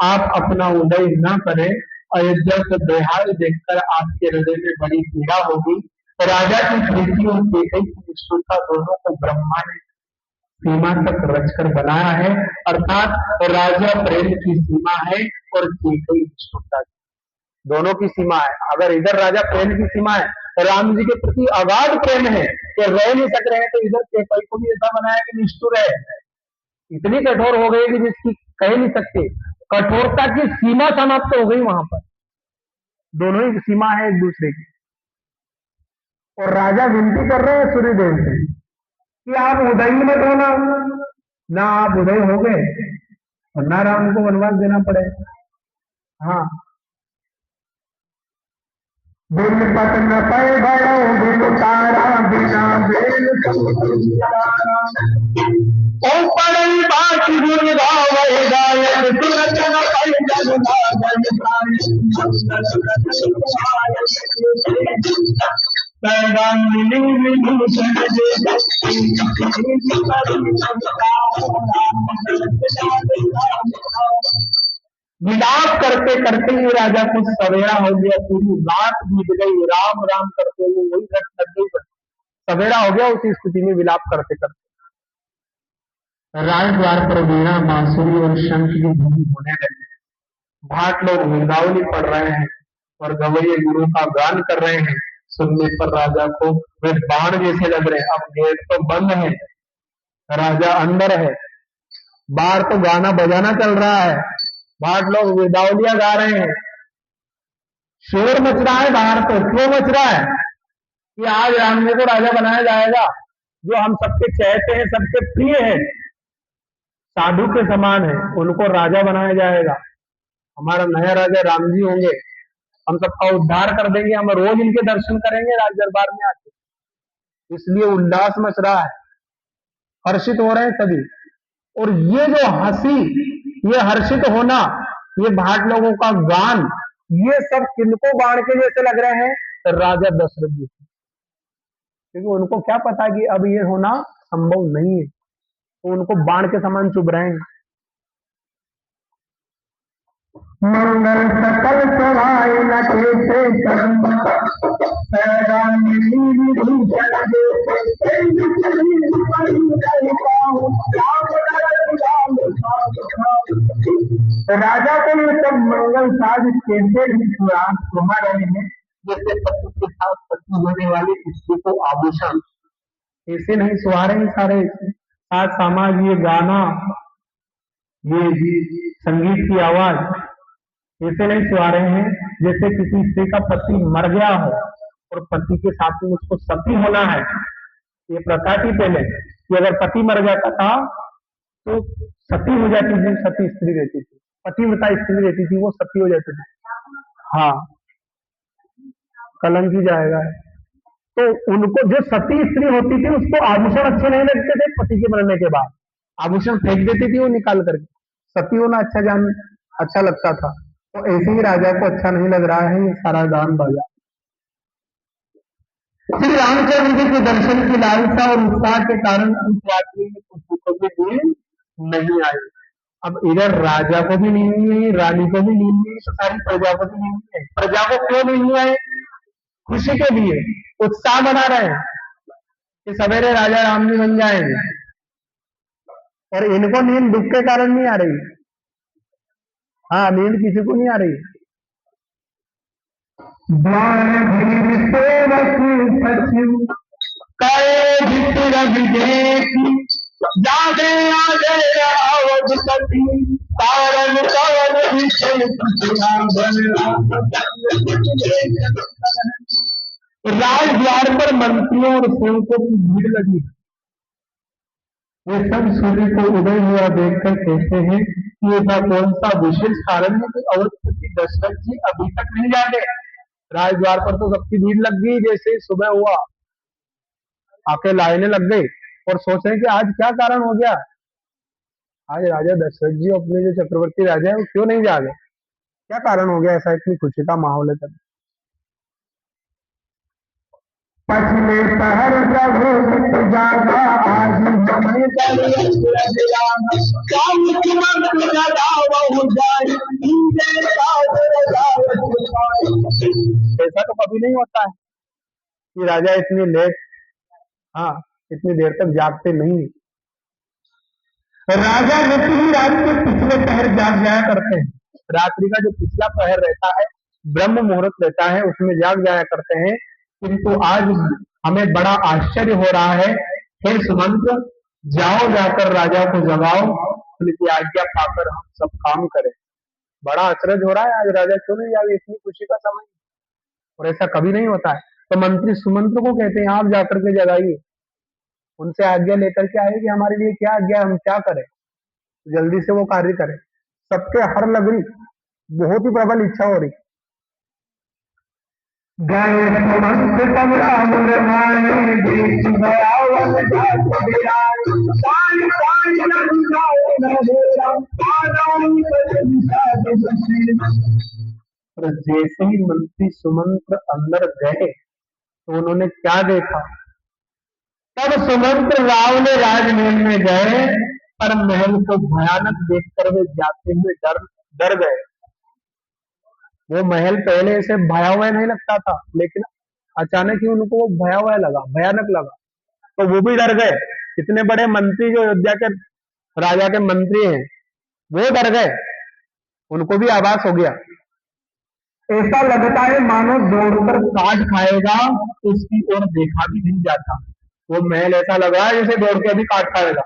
आप अपना उदय न करें। अयोध्या से बेहाल देखकर आपके हृदय में बड़ी पीड़ा होगी। राजा की प्रीति और कैकेयी की निष्ठुरता दोनों को ब्रह्मा ने सीमा तक रचकर बनाया है, अर्थात राजा प्रेम की सीमा है और कैकेयी निष्ठुरता की, दोनों की सीमा है। अगर इधर राजा प्रेम की सीमा है, राम जी के प्रति अगाध प्रेम है कि रह नहीं सक रहे हैं, तो इधर कैकेयी को भी ऐसा बनाया कि निष्ठुर है, इतनी कठोर हो गई कि जिसकी कह नहीं सकते। कठोरता की सीमा समाप्त हो गई वहां पर, दोनों ही सीमा है एक दूसरे की। और राजा विनती कर रहे हैं सूर्यदेव से कि आप उदय ही मत होना, ना आप उदय हो गए और ना राम को वनवास देना पड़े। हाँ, बिन पत न पै बड़ो बिन तारा बिना बेल ओ पढ़ई बात गुण गावै गायन सुनत न पै जग गावै विभूषण विलाप करते करते ये राजा को सवेरा हो गया, पूरी रात बीत गई, राम राम करते हुए वही घट लग गई, सवेरा हो गया। उसी स्थिति में विलाप करते करते राजद्वार पर वीणा बांसुरी और शंख की ध्वनि होने लगी। भाट लोग वृंदावनी पढ़ रहे हैं और गवैये गुरु का गान कर रहे हैं। सुनने पर राजा को वे बाण जैसे लग रहे हैं। अब गेट तो बंद है, राजा अंदर है, बाहर तो गाना बजाना चल रहा है, भाट लोग वृंदावनिया गा रहे हैं, शोर मच रहा है बाहर। तो क्यों मच रहा है कि आज राम जी को राजा बनाया जाएगा, जो हम सबके चाहते हैं, सबके प्रिय है, साधु के समान है, उनको राजा बनाया जाएगा। हमारा नया राजा राम जी होंगे, हम सबका उद्धार कर देंगे, हम रोज इनके दर्शन करेंगे राज दरबार में आके। इसलिए उल्लास मच रहा है, हर्षित हो रहे हैं सभी। और ये जो हंसी, ये हर्षित होना, ये भाट लोगों का गान, ये सब किनको बाण के जैसे लग रहे हैं? राजा दशरथ जी, क्योंकि उनको क्या पता कि अब ये होना संभव नहीं है, तो उनको बाण के समान चुभ रहे हैं। मंगल सकल सवाय लगे से राजा को ये सब मंगल साज कैसे भी सुहा रहे हैं, जैसे पति के साथ पति होने वाले स्त्री को आभूषण, ऐसे नहीं सुहा रहे हैं सारे साज समाज, ये गाना, ये संगीत की आवाज ऐसे नहीं सुहा रहे हैं जैसे किसी स्त्री का पति मर गया हो और पति के साथ में उसको सती होना है। ये प्रथा थी पहले कि अगर पति मर जाता था तो सती हो जाती थी, सती स्त्री रहती थी, पतिव्रता स्त्री रहती थी, वो सती हो जाती थी। हाँ, कलंक ही जाएगा। तो उनको जो सती स्त्री होती थी उसको आभूषण अच्छे नहीं लगते थे, पति के मरने के बाद आभूषण फेंक देती थी वो निकाल करके, सती होना अच्छा लगता था। तो ऐसे ही राजा को अच्छा नहीं लग रहा है ये सारा गान बजा। श्री रामचंद्र जी के दर्शन की लालसा और उत्साह के कारण उस रात्रि में कुछ को भी नींद नहीं आई। अब इधर राजा को भी नींद नहीं आई, रानी को भी नींद नहीं आई, तो सारी प्रजा को भी नींद नहीं आई। प्रजा को क्यों नींद नहीं आई? खुशी के लिए उत्साह बना रहे हैं कि सवेरे राजा राम जी बन जाएंगे, और इनको नींद दुख के कारण नहीं आ रही। हाँ, नींद किसी को नहीं आ रही। राजद्वार पर मंत्रियों और सेवकों की भीड़ लगी। वे सब सूर्य को उदय हुआ देखकर कहते हैं कि ऐसा कौन सा विशेष कारण है कि अवधपति दशरथ जी अभी तक नहीं जागे। राजद्वार पर तो सबकी भीड़ लग गई, जैसे ही सुबह हुआ आके लाइनें लग गई और सोच रहे कि आज क्या कारण हो गया, आज राजा दशरथ जी अपने जो चक्रवर्ती राजा है वो क्यों नहीं जागे, क्या कारण हो गया ऐसा, इतनी खुशी का माहौल है तब। पछले पहर प्रभु जागा आज हमें ऐसा तो कभी नहीं होता है कि राजा इतनी लेट, हाँ, इतनी देर तक जागते नहीं। राजा नित्य ही रात के पिछले पहर जाग जाया करते हैं। रात्रि का जो पिछला पहर रहता है, ब्रह्म मुहूर्त रहता है, उसमें जाग जाया करते हैं। किंतु आज हमें बड़ा आश्चर्य हो रहा है। हे सुमंत्र, जाओ जाकर राजा को जगाओ, उनकी आज्ञा पाकर हम सब काम करें। बड़ा अचरज हो रहा है, आज राजा क्यों नहीं जागे, इतनी खुशी का समय, और ऐसा कभी नहीं होता है। तो मंत्री सुमंत्र को कहते हैं आप जाकर के जगाइए, उनसे आज्ञा लेकर के आए कि हमारे लिए क्या आज्ञा, हम क्या करें, जल्दी से वो कार्य करें। सबके हर लग रही, बहुत ही प्रबल इच्छा हो रही। और जैसे ही मंत्री सुमंत्र अंदर गए तो उन्होंने क्या देखा। तब सुमंत्र राव ने राजमहल में गए, पर महल को भयानक देखकर वे जाते हुए डर डर गए। वो महल पहले से भया हुआ नहीं लगता था, लेकिन अचानक ही उनको वो भया हुआ लगा, भयानक लगा, तो वो भी डर गए। इतने बड़े मंत्री जो अयोध्या के राजा के मंत्री हैं, वो डर गए, उनको भी आभास हो गया। ऐसा लगता है मानो दौड़कर काट खाएगा, उसकी ओर देखा भी नहीं जाता। वो महल ऐसा लग रहा है जैसे दौड़ के अभी काट खाएगा,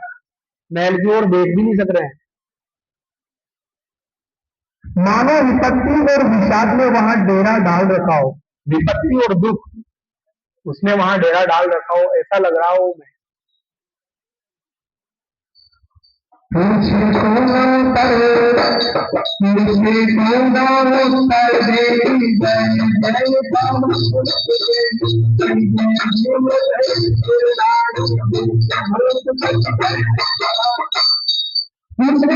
महल की ओर देख भी नहीं सक रहे हैं। मानो विपत्ति और विषाद में वहां डेरा डाल रखा हो, विपत्ति और दुख उसने वहां डेरा डाल रखा हो, ऐसा लग रहा हो। पूछने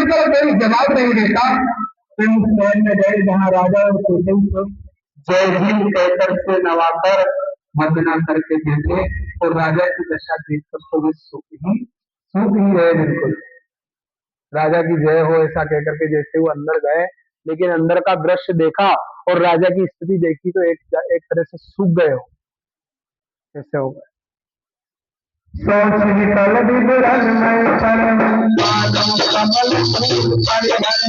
पर कोई जवाब नहीं देता। फिर उस महल में गए जहाँ राजा और कुटुंब को जय हिंद कहकर से नवाकर वंदना करके देते, और राजा की दशा देखकर तो वे सुख ही रहे बिल्कुल। राजा की जय हो ऐसा कहकर के जैसे वो अंदर गए, लेकिन अंदर का दृश्य देखा और राजा की स्थिति देखी तो एक तरह से सूख गए हो, ऐसे हो गए। सोच विकल विवरण में चरण मानो कमल फूल परिहर,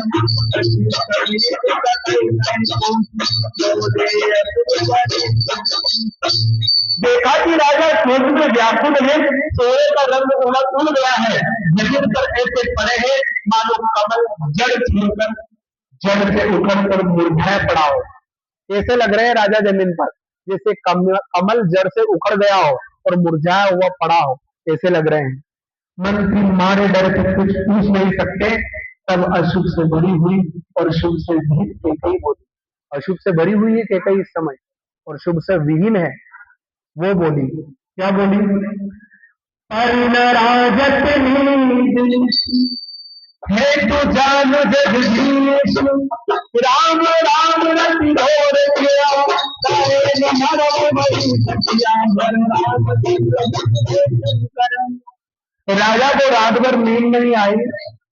देखा कि राजा क्रोध में व्याकुल है, चेहरे का रंग थोड़ा उड़ गया है, जमीन पर ऐसे पड़े हैं मानो कमल जड़ छूकर जड़ से उखड़ कर मुरझाया पड़ा हो। ऐसे लग रहे हैं राजा जमीन पर, जैसे कमल जड़ से उखड़ गया हो और मुरझाया हुआ पड़ा हो, ऐसे लग रहे हैं। मंत्री मारे डर के कुछ पूछ नहीं सकते। तब अशुभ से भरी हुई और शुभ से विहीन कैकई बोली। अशुभ से भरी हुई है कैकई इस समय, और शुभ से विहीन है वो बोली। क्या बोली? राजत है तो जान जगदीश, राम राम रति घोर किया, राजा को रात भर नींद नहीं आई,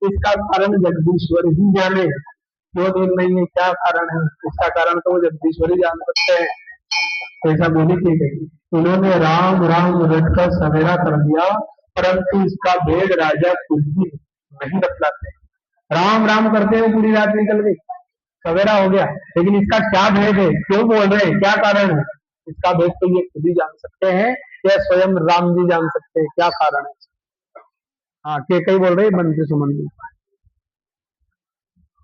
इसका कारण जगदीश्वर ही जाने। क्यों नींद नहीं है, क्या कारण है, इसका कारण तो वो जगदीश्वर ही जान सकते हैं। ऐसा बोली थी गई। उन्होंने राम राम रट का सवेरा कर दिया, परंतु इसका भेद राजा कुछ भी नहीं बतलाते। राम राम करते हुए पूरी रात निकल गई, सवेरा हो गया, लेकिन इसका क्या भेद है, क्यों बोल रहे हैं, क्या कारण है, इसका भेद तो ये खुद ही जान सकते हैं या स्वयं राम जी जान सकते हैं, क्या कारण है। हाँ, कैकई बोल रही मंत्री सुमंत्री।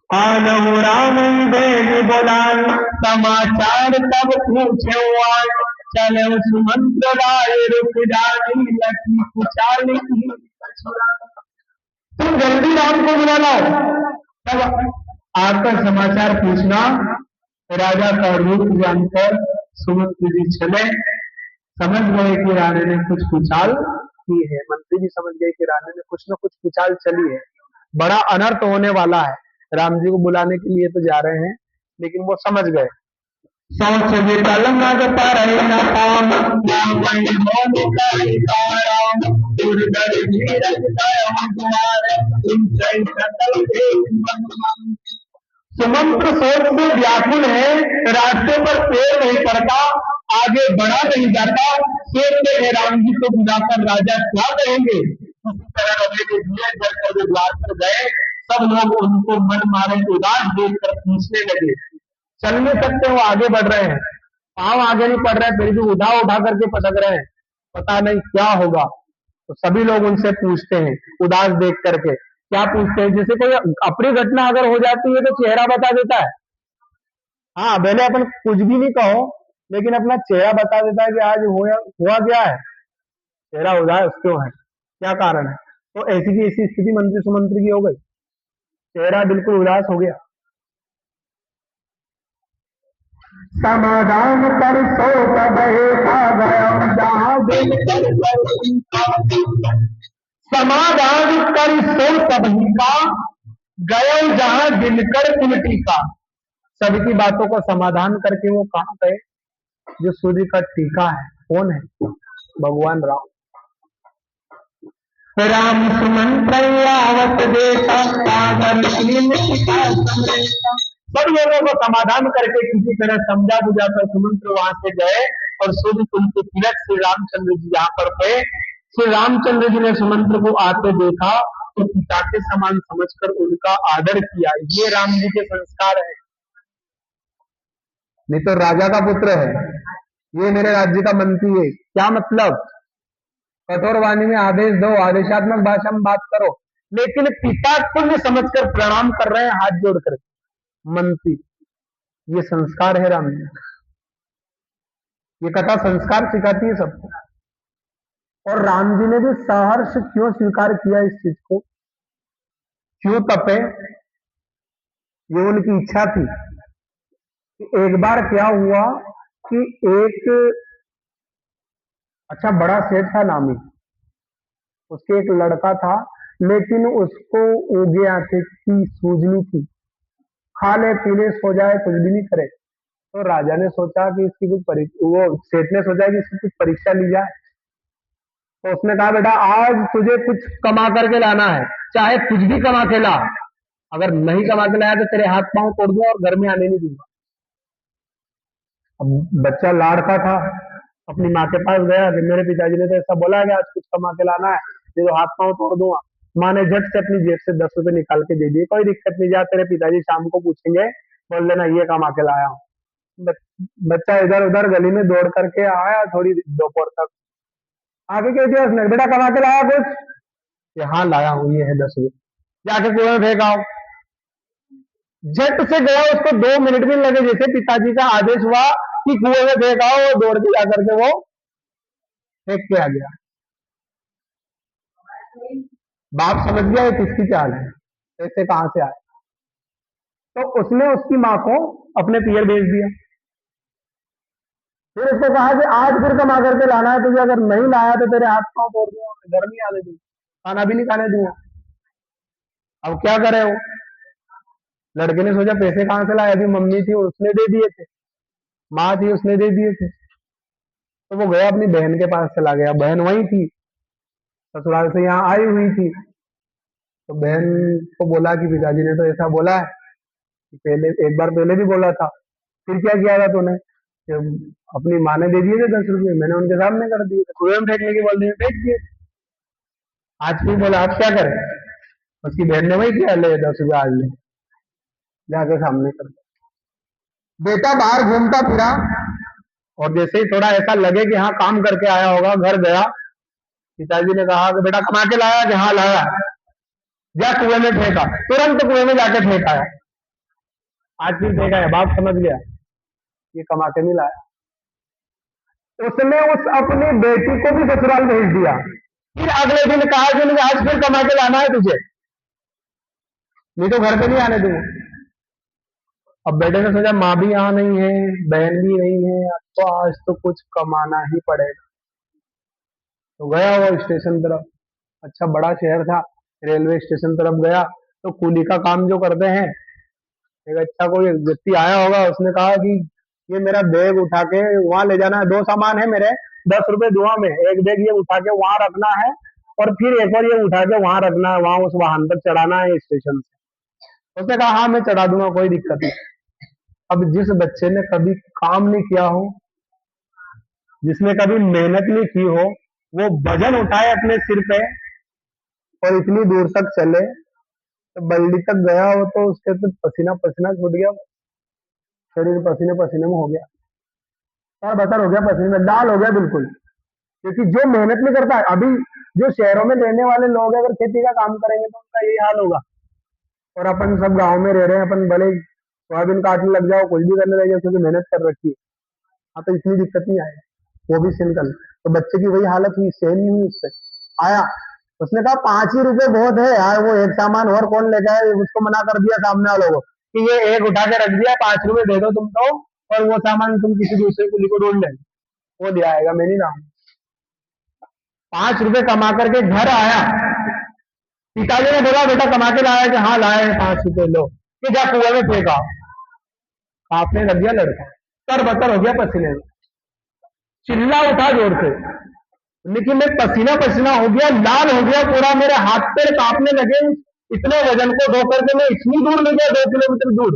आनहु राम वेद बोलान, समाचार तब पूछे चले सुमंत्र राय रुक जानी, लखी कुचाली तुम जल्दी राम को बुला लाओ, तब आकर समाचार पूछना। राजा का रूप जानकर सुमंत्र जी चले, समझ गए कि रानी ने कुछ कुचाल की है। मंत्री भी समझ गए कि रानी ने कुछ न कुछ कुचाल चली है, बड़ा अनर्थ होने वाला है। राम जी को बुलाने के लिए तो जा रहे हैं, लेकिन वो समझ गए। सोच विकल मग परई न काम, नामई मौन कहि ताराम, दुर्धर धीरज दयो द्वार, ऊंचै सकल देख मन। सुमंत्र सोच से व्याकुल है, रास्ते पर पैर नहीं पड़ता, आगे बढ़ा नहीं जाता। सोचते हैं राम जी को बुलाकर राजा क्या कहेंगे। उसी तरह जब द्वार पर गए, सब लोग उनको मन मारे उदास देखकर पूछने लगे। चल नहीं सकते, वो आगे बढ़ रहे हैं, पाँव आगे नहीं पड़ रहे हैं, फिर भी उठा उठा करके पटक रहे हैं, पता नहीं क्या होगा। तो सभी लोग उनसे पूछते हैं उदास देख करके। क्या पूछते हैं? जैसे कोई अपनी घटना अगर हो जाती है तो चेहरा बता देता है। हाँ, पहले अपन कुछ भी नहीं कहो, लेकिन अपना चेहरा बता देता है कि आज हुआ क्या है, चेहरा उदास क्यों है, क्या कारण है। तो ऐसी की ऐसी स्थिति मंत्री सुमंत्री की हो गई, चेहरा बिल्कुल उदास हो गया। समाधान कर सो तब गया जहां दिल कर समाधान कर सो सबही का, गए जहां दिनकर उल्टी का। सबकी बातों का समाधान करके वो कहाँ गए? जो सूर्य का टीका है, कौन है? भगवान राम। राम सुमंत्र आवत देखा, सागर लीन टीका समरेता। सब लोगों को समाधान करके किसी तरह समझा बुझाकर सुमंत्र वहां से गए, और सूर्य कुल के तिलक श्री रामचंद्र जी यहाँ पर थे। श्री रामचंद्र जी ने सुमंत्र को आते देखा तो पिता के समान समझकर उनका आदर किया। ये राम जी के संस्कार है। नहीं तो राजा का पुत्र है, ये मेरे राज्य का मंत्री है, क्या मतलब? कठोर वाणी में आदेश दो, आदेशात्मक भाषा में बात करो, लेकिन पिता तुल्य समझकर प्रणाम कर रहे हैं हाथ जोड़कर मंत्री। ये संस्कार है राम जी। ये कथा संस्कार सिखाती है सबको। और राम जी ने भी सहर्ष क्यों स्वीकार किया इस चीज को, क्यों तपे? ये उनकी इच्छा थी। एक बार क्या हुआ कि एक अच्छा बड़ा सेठ था नामी, उसके एक लड़का था, लेकिन उसको उगे आंखें की सूजनी थी, खा ले पी ले सो जाए कुछ भी नहीं करे। तो राजा ने सोचा कि इसकी वो सेठ ने सोचा कि इसकी कुछ परीक्षा ली जाए। तो उसने कहा बेटा आज तुझे कुछ कमा करके लाना है, चाहे कुछ भी कमा के ला, अगर नहीं कमा के लाया तो तेरे हाथ पांव तोड़ दूंगा और घर में आने नहीं दूंगा। अब बच्चा लाड़का था, अपनी माँ के पास गया कि मेरे पिताजी ने तो ऐसा बोला है कि आज कुछ कमा के लाना है, नहीं तो हाथ पांव तोड़ दूंगा। माँ ने झट से अपनी जेब से 10 रुपए निकाल के दे दिए, कोई दिक्कत नहीं, जा तेरे पिताजी शाम को पूछेंगे, बोल देना ये कमा के लाया हूँ। बच्चा इधर उधर गली में दौड़ करके आया, थोड़ी दोपहर तक आगे कह दिया उसने, बेटा कमा के लाया कुछ? कि हाँ लाया हूँ, ये है 10 रुपए, जाके कुएं में फेंक आओ। झट से गया, उसको 2 मिनट भी लगे, जैसे पिताजी का आदेश हुआ कि कुएं में फेंक आओ, वो दौड़ के जाकर के वो फेंक के आ गया। बाप समझ गया ये किसकी चाल है, पैसे कहां से आए। तो उसने उसकी माँ को अपने पियर भेज दिया। फिर उसको कहा कि आज फिर कमा करके लाना है तुझे, अगर नहीं लाया तो तेरे हाथ पांव तोड़ दूंगा, घर नहीं आने दूंगा, खाना भी नहीं खाने दूंगा। अब क्या करे वो? लड़के ने सोचा पैसे कहां से लाए, अभी मम्मी थी उसने दे दिए थे, माँ थी उसने दे दिए थे। तो वो गया अपनी बहन के पास चला गया, बहन वही थी, ससुराल से यहाँ आई हुई थी। तो बहन को बोला कि पिताजी ने तो ऐसा बोला है, कि पहले एक बार पहले भी बोला था, फिर क्या किया था तूने? कि अपनी माँ ने दे दिए थे 10 रुपए, मैंने उनके सामने कर दिए थे, कुएं में फेंकने की बोल रही फेंक दिए। आज फिर बोला आप क्या करें? उसकी बहन ने वही किया, ले 10 रुपए आज ले, जाके सामने कर दिया। बेटा बाहर घूमता फिरा, और जैसे ही थोड़ा ऐसा लगे कि हाँ काम करके आया होगा, घर गया, पिताजी ने कहा कि बेटा कमा के लाया? कि हाँ लाया। जा कुएं में फेंका, तुरंत कुएं में जाके फेंक आया। आज फिर फेंका है, बाप समझ गया ये कमा के नहीं लाया। उसने उस अपनी बेटी को भी ससुराल भेज दिया। फिर अगले दिन कहा कि आज फिर कमा के लाना है तुझे, नहीं तो घर पे नहीं आने दूंगा। अब बेटे ने सोचा माँ भी यहाँ नहीं है, बहन भी नहीं है, अब तो आज तो कुछ कमाना ही पड़ेगा। तो गया वो स्टेशन तरफ, अच्छा बड़ा शहर था, रेलवे स्टेशन तरफ गया। तो कूली का काम जो करते हैं, एक अच्छा कोई व्यक्ति आया होगा, उसने कहा कि ये मेरा बैग उठा के वहां ले जाना है, 2 सामान है मेरे, 10 रुपए दुआ में, एक बैग ये उठा के वहां रखना है, और फिर एक और ये उठा के वहां रखना है, वहां उस वाहन तक चढ़ाना है स्टेशन से। उसने कहा हाँ मैं चढ़ा दूंगा, कोई दिक्कत नहीं। अब जिस बच्चे ने कभी काम नहीं किया हो, जिसने कभी मेहनत नहीं की हो, वो वजन उठाए अपने सिर पे और इतनी दूर तक चले, तो बल्ली तक गया हो तो उसके तो पसीना पसीना छूट गया, शरीर पसीने पसीने में हो गया, और बतर हो गया, पसीने में दाल हो गया बिल्कुल। क्योंकि जो मेहनत नहीं करता है, अभी जो शहरों में रहने वाले लोग अगर खेती का काम करेंगे तो उनका यही हाल होगा। और अपन सब गाँव में रह रहे हैं, अपन भले सोयाबीन काटने लग जाओ, कुछ भी करने लग जाओ, क्योंकि मेहनत कर रखी है, हाँ तो इतनी दिक्कत नहीं आएगी, वो भी सिंगल। तो बच्चे की वही हालत हुई, सहन नहीं हुई उससे, आया, उसने कहा 5 ही रुपए बहुत है यार, वो एक सामान और कौन लेगा है, उसको मना कर दिया सामने वालों को कि ये एक उठा के रख दिया, 5 रुपए दे दो तुम तो, और वो सामान तुम किसी दूसरे कुली को ढूंढ लेना, वो ले आएगा, मैं नहीं लाऊंगा। 5 रुपए कमा करके घर आया, पिताजी ने बोला बेटा कमा के लाया कि हाँ लाए हैं 5 रुपए लो, कि जा कुएं में फेंका। कांपने लग गया लड़का, तरबतर हो गया पसीने में, चिल्ला उठा जोर से, लेकिन मैं पसीना पसीना हो गया, लाल हो गया पूरा, मेरे हाथ पैर कांपने लगे। इतने वजन को धो करके मैं इतनी दूर ले गया, 2 किलोमीटर दूर,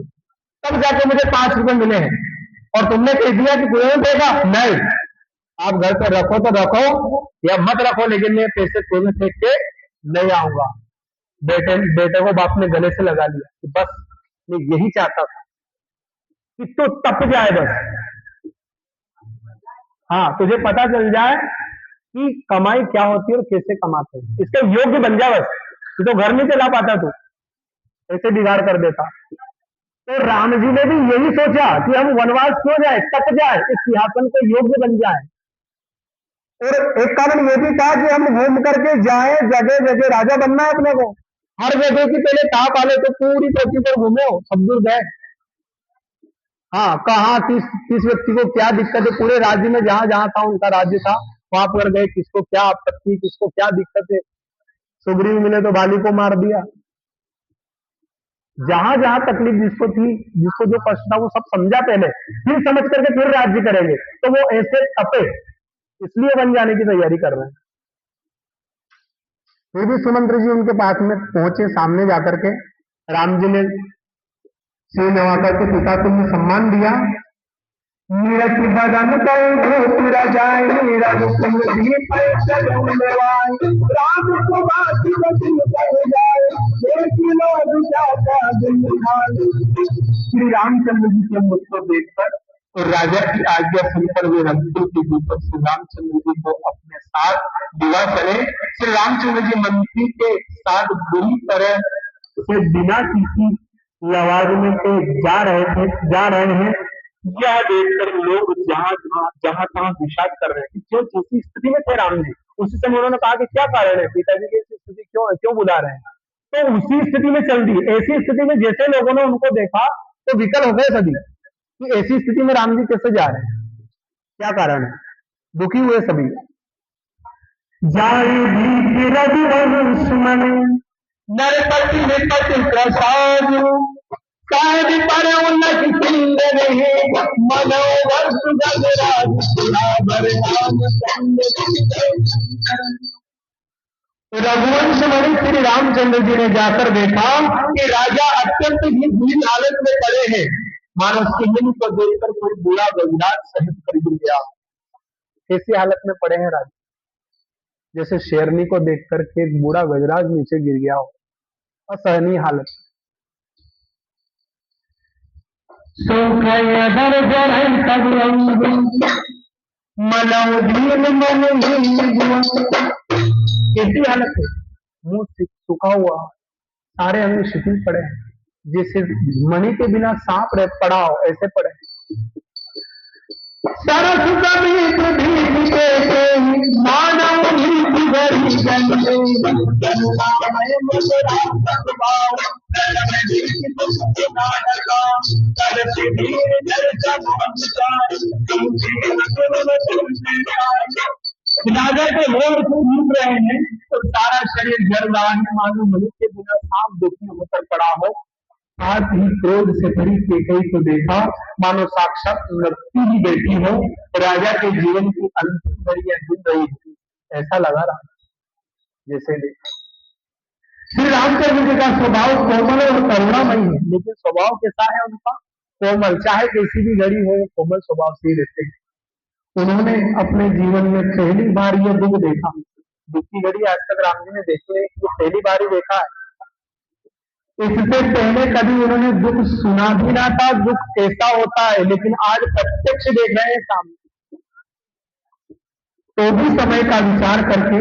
तब जाके मुझे 5 रुपए मिले हैं, और तुमने कह दिया कि कुएं में फेंका। नहीं, आप घर पर रखो तो रखो या मत रखो, लेकिन मैं पैसे कुएं में फेंक के नहीं आऊंगा। बेटे को बाप ने गले से लगा लिया कि बस मैं यही चाहता था कि तू तप जाए बस, हाँ तुझे पता चल जाए कि कमाई क्या होती है और कैसे कमाते हैं, इसके योग्य बन जा बस। तू तो घर नहीं चला पाता, तू ऐसे बिगाड़ कर देता। तो राम जी ने भी यही सोचा कि हम वनवास क्यों जाए, तप जाए, इस सिंहासन को योग्य बन जाए। और एक कारण ये भी था कि हम घूम करके जाए, जगह जगह राजा बनना है अपने को, हर जगह की पहले ताप आले तो पूरी पृथ्वी पर घूमो, सब दूर गए। हाँ, कहाँ किस व्यक्ति को क्या दिक्कत है, पूरे राज्य में जहां जहां था उनका राज्य था, वहां पर गए, किसको क्या आपत्ति, किसको क्या दिक्कत है। सुग्रीव मिले तो बाली को मार दिया। जहां जहां तकलीफ जिसको थी, जिसको जो कष्ट था, वो सब समझा पहले, फिर समझ करके फिर राज्य करेंगे। तो वो ऐसे तपे, इसलिए बन जाने की तैयारी कर रहे हैं। फिर भी सुमंत्र जी उनके पास में पहुंचे, सामने जाकर के राम जी ने सिर नवाकर के पिता को सम्मान दिया। नीरज बदन तेरा जाए, रघुकुल दीपक सजन लेवाए, राम को बात बदल जाए, एक लोग जाता दिन खाए। श्री रामचंद्र जी के मुख को देखकर और राजा की आज्ञा सुनकर वे रघुकुल के दीपक श्री रामचंद्र जी को अपने साथ विवाह करे। श्री रामचंद्र जी मंत्री के साथ बुरी तरह से बिना किसी लवाजमे के जा रहे हैं। यह देखकर लोग जहां तहां विषाद कर रहे हैं। जो जिस स्थिति में थे राम जी, उसी समय उन्होंने कहा कि क्या कारण है, पिताजी की ऐसी स्थिति क्यों बुला रहे हैं। तो उसी स्थिति में चल दी। ऐसी स्थिति में जैसे लोगों ने उनको देखा तो विकल हो गए सभी, कि ऐसी स्थिति में राम जी कैसे जा रहे हैं, क्या कारण है, दुखी हुए सभी। जाई भी रघुवंश मन, नरपति विपति प्रसाद, साहेब पर उन्नति सुंदर है, मनोवर्ष गजराज बराबर नाम रघुवंश मणि श्री रामचंद्र जी ने जाकर देखा कि राजा अत्यंत ही बुरी हालत में पड़े हैं, मानो सिंह को देखकर कोई बुरा गजराज सहित कर गिर गया। कैसी हालत में पड़े हैं राजा, जैसे शेरनी को देख करके एक बूढ़ा गजराज नीचे गिर गया हो, असहनीय हालत। कैसी हालत है, मुंह सूखा हुआ, सारे अंग शिथिल पड़े हैं, जैसे मणि के बिना सांप पड़ा हो, ऐसे पड़े हैं। सरस कबीर भी मानव नीति भरी गंगे, राजा के लोग घूम रहे हैं तो सारा शरीर जल रहा है, मानो मणि के बिना सांप दुखी होकर पड़ा हो। आज ही क्रोध से भरी केकई को देखा, मानो साक्षात मृत्यु ही बैठी हो, राजा के जीवन की अंतिम घड़ियां गिर रही थी, ऐसा लगा रहा जैसे देखा। श्री रामचंद्र जी का स्वभाव कोमल और करुणामयी है, लेकिन स्वभाव कैसा है उनका, कोमल, चाहे कैसी भी घड़ी हो कोमल स्वभाव से ही रहते हैं। उन्होंने अपने जीवन में पहली बार यह दुख देखा, दुख की घड़ी आज तक राम जी ने देखी है, तो पहली बार ही देखा है। इससे पहले कभी उन्होंने दुख सुना भी ना था, दुख कैसा होता है, लेकिन आज प्रत्यक्ष देख रहे हैं सामने। तो भी समय का विचार करके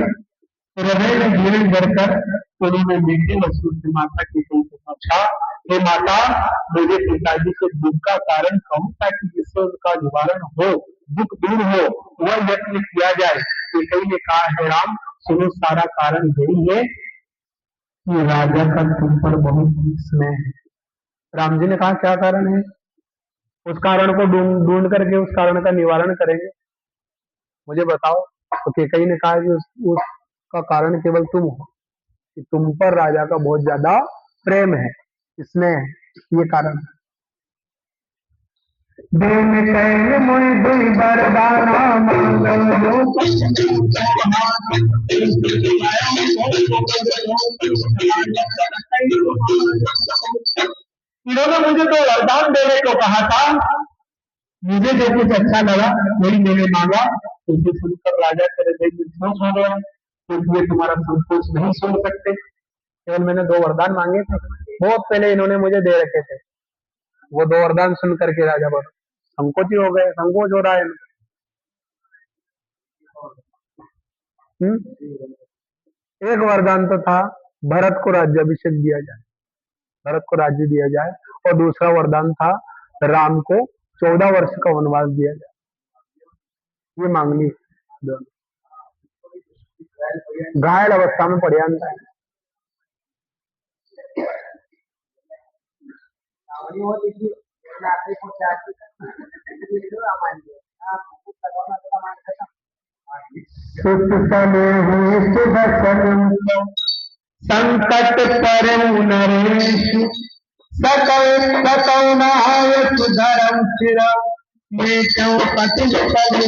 हृदय में भीड़ भरकर उन्होंने मीठे वसूल से माता की से पूछा, हे माता, मुझे पिताजी के दुख का कारण कहूं, ताकि जिससे उनका निवारण हो, दुख दूर हो, वह यत्न किया जाए। कई ने कहा, है राम सुनो, सारा कारण यही है कि राजा का तुम पर बहुत स्नेह है। राम जी ने कहा, क्या कारण है, उस कारण को ढूंढ करके उस कारण का निवारण करेंगे, मुझे बताओ। तो कई ने कहा कि उसका कारण केवल तुम हो, कि तुम पर राजा का बहुत ज्यादा प्रेम है, स्नेह है, ये कारण है। दिन कैल मुई दुई बरदाना मांगो इन्होंने मुझे तो वरदान देने को कहा था, मुझे जो कुछ अच्छा लगा वही मैंने मांगा। उसे सुनकर राजा तेरे दिल में संकोच हो गया, क्योंकि ये तुम्हारा संकोच नहीं सुन सकते। केवल मैंने 2 वरदान मांगे थे, बहुत पहले इन्होंने मुझे दे रखे थे। वो 2 वरदान सुन करके राजा पर संकोच ही हो गए, संकोच हो रहा है। एक वरदान तो था भरत को राज्याभिषेक दिया जाए, भरत को राज्य दिया जाए, और दूसरा वरदान था राम को 14 वर्ष का वनवास दिया जाए। ये मांग ली। घायल अवस्था में पड़े अंत है। सुख समय हुई सुदर्शन संकट परम नरेश सकल सकल नाय सुधरम चिर मैं क्यों कटिल पदे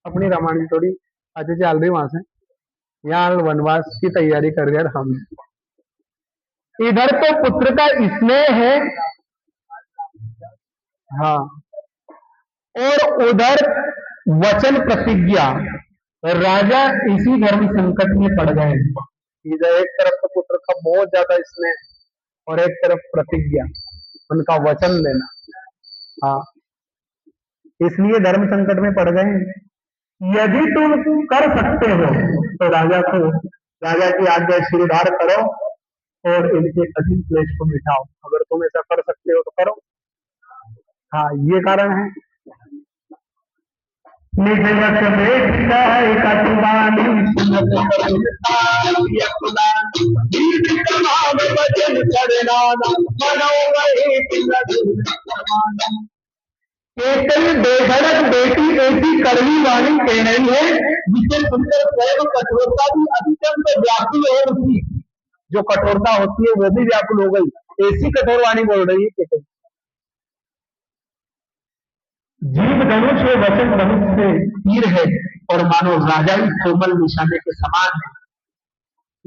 अपनी रामायण की स्टोरी अच्छे से चल रही वहां से, यहाँ वनवास की तैयारी कर रहे हैं हम। इधर तो पुत्र का स्नेह है, हाँ, और उधर वचन प्रतिज्ञा। राजा इसी धर्म संकट में पड़ गए। इधर एक तरफ तो पुत्र का बहुत ज्यादा स्नेह और एक तरफ प्रतिज्ञा, उनका वचन लेना। हाँ, इसलिए धर्म संकट में पड़ गए। यदि तुम कर सकते हो तो राजा की आज्ञा स्वीकार करो और इनके कठिन क्लेश को मिटाओ। अगर तुम ऐसा कर सकते हो तो करो। हाँ, ये कारण है। निजगत देखता है कटुवानी बेधड़क बेटी ऐसी कड़वी वाणी कह रही है जिसे सुनकर स्वयं कठोरता भी अत्यंत व्याकुल हो उठी। जो कठोरता होती है वो भी व्याकुल हो गई, ऐसी कठोर वाणी बोल रही है कि जीव धनुष है, वचन धनुष से तीर है, और मानो राजा ही कोमल निशाने के समान है।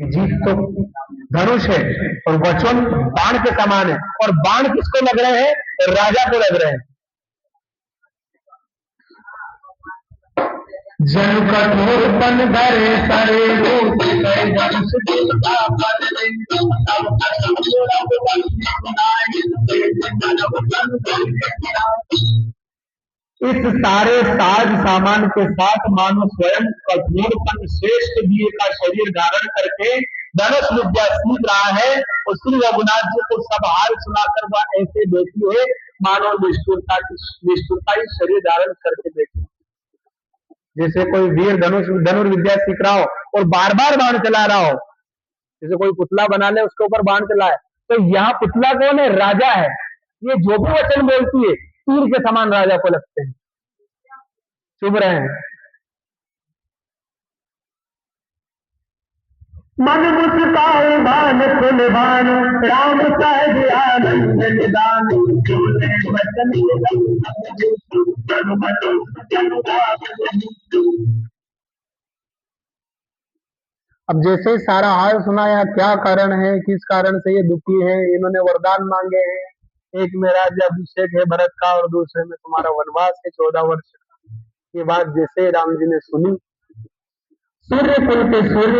जीव तो धनुष है और वचन बाण के समान है, और बाण किसको लग रहे हैं? राजा को लग रहे हैं। जन कठोर पन धरे सरे रोट गए धनुष देवता पद इस सारे साज सामान के साथ मानो स्वयं कठोरपन श्रेष्ठ दिए का शरीर धारण करके धनुष विद्या सीख रहा है, और श्री रघुनाथ जी को सब हाल सुनाकर वह ऐसे बैठी है मानो निष्ठुरता ही शरीर धारण करके बैठी। जैसे कोई वीर धनुर्विद्या सीख रहा हो और बार बार बाण चला रहा हो, जैसे कोई पुतला बना ले उसके ऊपर बाण चलाए, तो यहाँ पुतला कौन है? राजा है। ये जो भी वचन बोलती है तीर के समान राजा को लगते हैं, चुभ रहे हैं। मन मुस्काए भान कुल भानु राम सहज आनंद निदान अब जैसे सारा हाल सुनाया, क्या कारण है, किस कारण से ये दुखी है, इन्होंने वरदान मांगे हैं, एक में राज्याभिषेक है भरत का और दूसरे में तुम्हारा वनवास है 14 वर्ष का। ये बात जैसे राम जी ने सुनी, सूर्य कुल के सूर्य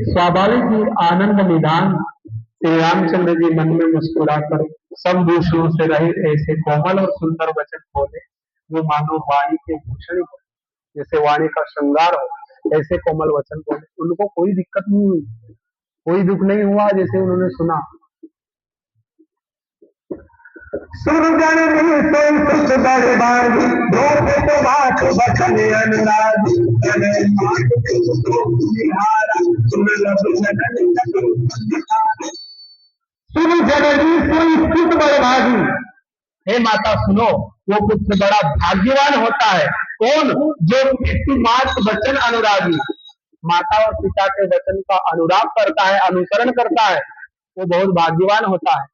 स्वाभाविक ही आनंद निदान श्री रामचंद्र जी मन में मुस्कुराकर सब दूषणों से रहित ऐसे कोमल और सुंदर वचन बोले वो मानो वाणी के भूषण हो, जैसे वाणी का श्रृंगार हो, ऐसे कोमल वचन बोले। उनको कोई दिक्कत नहीं हुई, कोई दुख नहीं हुआ जैसे उन्होंने सुना। सुरगण हे माता सुनो, वो पुत्र बड़ा भाग्यवान होता है। कौन? जो पितृ मातृ वचन अनुरागी, माता और पिता के वचन का अनुराग करता है, अनुसरण करता है, वो बहुत भाग्यवान होता है।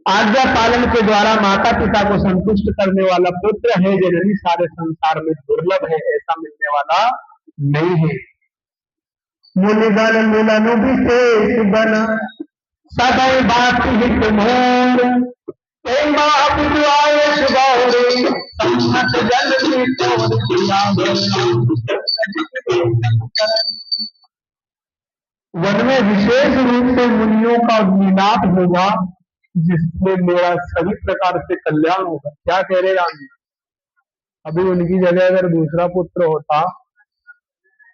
आज्ञा पालन के द्वारा माता पिता को संतुष्ट करने वाला पुत्र है जननी सारे संसार में दुर्लभ है, ऐसा मिलने वाला नहीं है। मुनिगण मिलन विशेष बन सदैव बात हित मोर, वन में विशेष रूप से मुनियों का मिलाप होगा, जिसमें मेरा सभी प्रकार से कल्याण होगा। क्या कह रहे राम जी? अभी उनकी जगह अगर दूसरा पुत्र होता,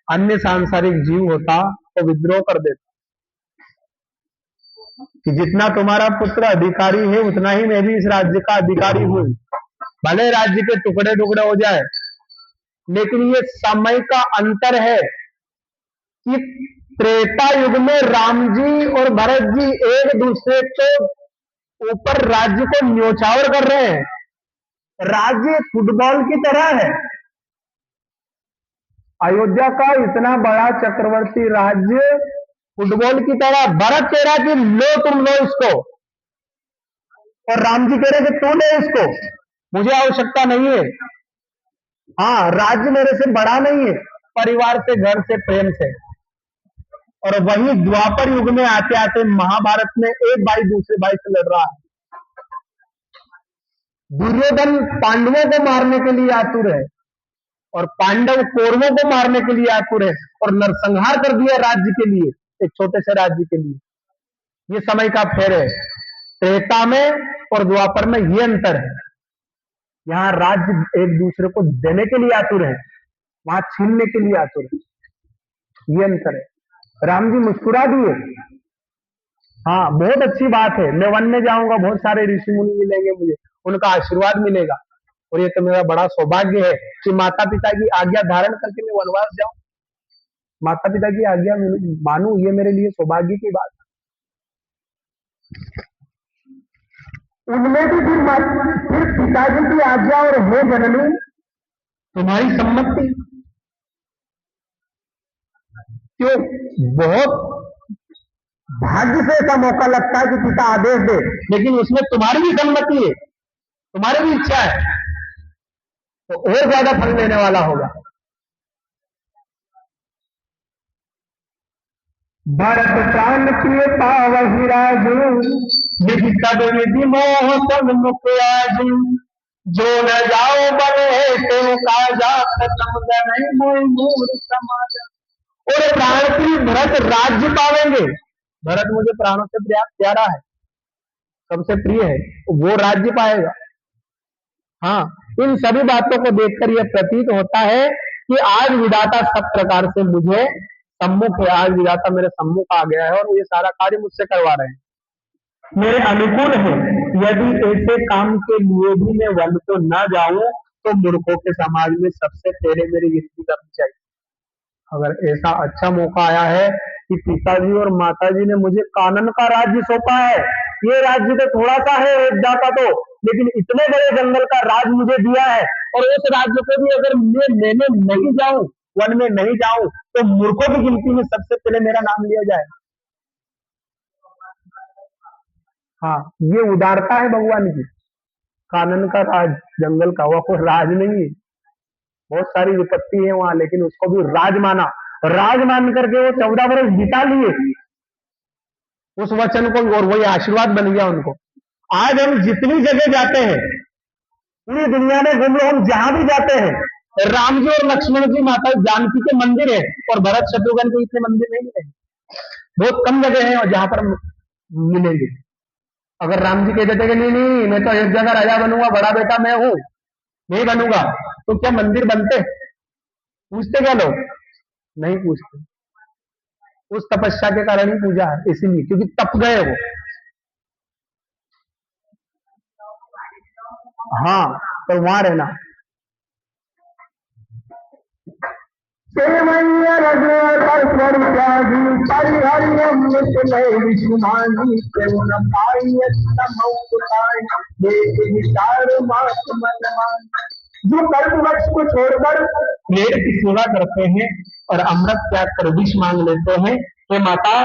अन्य सांसारिक जीव होता, तो विद्रोह कर देता कि जितना तुम्हारा पुत्र अधिकारी है उतना ही मैं भी इस राज्य का अधिकारी हूं। भले राज्य के टुकड़े टुकड़े हो जाए, लेकिन ये समय का अंतर है कि त्रेता युग में राम जी और भरत जी एक दूसरे के ऊपर राज्य को न्योछावर कर रहे हैं। राज्य फुटबॉल की तरह है। अयोध्या का इतना बड़ा चक्रवर्ती राज्य फुटबॉल की तरह, भरत कह रहा कि लो तुम लो इसको, और राम जी कह रहे कि तू ले इसको, मुझे आवश्यकता नहीं है। हाँ, राज्य मेरे से बड़ा नहीं है, परिवार से, घर से, प्रेम से। और वही द्वापर युग में आते आते महाभारत में एक भाई दूसरे भाई से लड़ रहा है। दुर्योधन पांडवों को मारने के लिए आतुर है और पांडव कौरवों को मारने के लिए आतुर है, और नरसंहार कर दिया राज्य के लिए, एक छोटे से राज्य के लिए। ये समय का फेर है। त्रेता में और द्वापर में ये अंतर है। यहाँ राज्य एक दूसरे को देने के लिए आतुर है, वहां छीनने के लिए आतुर है। ये अंतर है। राम जी मुस्कुरा दिए। हाँ, बहुत अच्छी बात है। मैं वन में जाऊंगा, बहुत सारे ऋषि मुनि मिलेंगे मुझे, उनका आशीर्वाद मिलेगा, और ये तो मेरा बड़ा सौभाग्य है कि माता पिता की आज्ञा धारण करके मैं वनवास जाऊं, माता पिता की आज्ञा मानूं, ये मेरे लिए सौभाग्य की बात है। उनमें भी फिर पिताजी की आज्ञा और हे जननी तुम्हारी सम्मति, क्यों? बहुत भाग्य से ऐसा मौका लगता है कि पिता आदेश दे, लेकिन उसमें तुम्हारी भी सम्मति है, तुम्हारी भी इच्छा है, तो और ज्यादा फल देने वाला होगा। भरत प्राण प्रिय पावहि राजू, विधि तब विधि मोह तब मुख आजू, जो न जाओ बने तो काजा खत्म गए मोह मूर समाज। और प्राण प्रिय भरत राज्य पावेंगे। भरत मुझे प्राणों से प्यारा है, सबसे प्रिय है, वो राज्य पाएगा। हाँ, इन सभी बातों को देखकर यह प्रतीत होता है कि आज विधाता सब प्रकार से मुझे सम्मुख है। आज विधाता मेरे सम्मुख आ गया है और ये सारा कार्य मुझसे करवा रहे हैं, मेरे अनुकूल है। यदि ऐसे काम के लिए भी मैं वन तो न जाऊं, तो मूर्खों के समाज में सबसे पहले मेरी गिनती करनी चाहिए। अगर ऐसा अच्छा मौका आया है कि पिताजी और माताजी ने मुझे कानन का राज्य सौंपा है, ये राज्य तो थोड़ा सा है अयोध्या का तो, लेकिन इतने बड़े जंगल का राज मुझे दिया है, और उस राज्य को भी अगर मैं लेने नहीं जाऊं, वन में नहीं जाऊं, तो मूर्खों की गिनती में सबसे पहले मेरा नाम लिया जाएगा। हाँ, ये उदारता है भगवान की। कानन का राज, जंगल का, वह कोई राज नहीं है, बहुत सारी विपत्ति है वहां, लेकिन उसको भी राज माना। राज मान करके वो 14 वर्ष बिता लिए उस वचन को, और वही आशीर्वाद बन गया उनको। आज हम जितनी जगह जाते हैं, पूरी दुनिया में घूम लो, हम जहां भी जाते हैं, राम जी और लक्ष्मण जी, माता जानकी के मंदिर है, और भरत शत्रुघ्न के इतने मंदिर नहीं मिलेंगे। बहुत कम जगह है और जहां पर मिलेंगे। अगर राम जी कह देते कि नहीं नहीं, मैं तो अयोध्या का राजा बनूंगा, बड़ा बेटा मैं हूं, नहीं बनूंगा, तो क्या मंदिर बनते? पूछते क्या लोग? नहीं पूछते। उस तपस्या के कारण ही पूजा है, इसीलिए, क्योंकि तप गए वो। हाँ, तो वहां रहना सेवैया रघुवर पर त्यागी परिहरि अमृत लय विषुमानी केव न पाई समौ कुताय देख विचार मात मन मान। जो कल्पवृक्ष को छोड़कर पेड़ की सेवा करते हैं और अमृत त्याग कर विष मांग लेते हैं, हे माता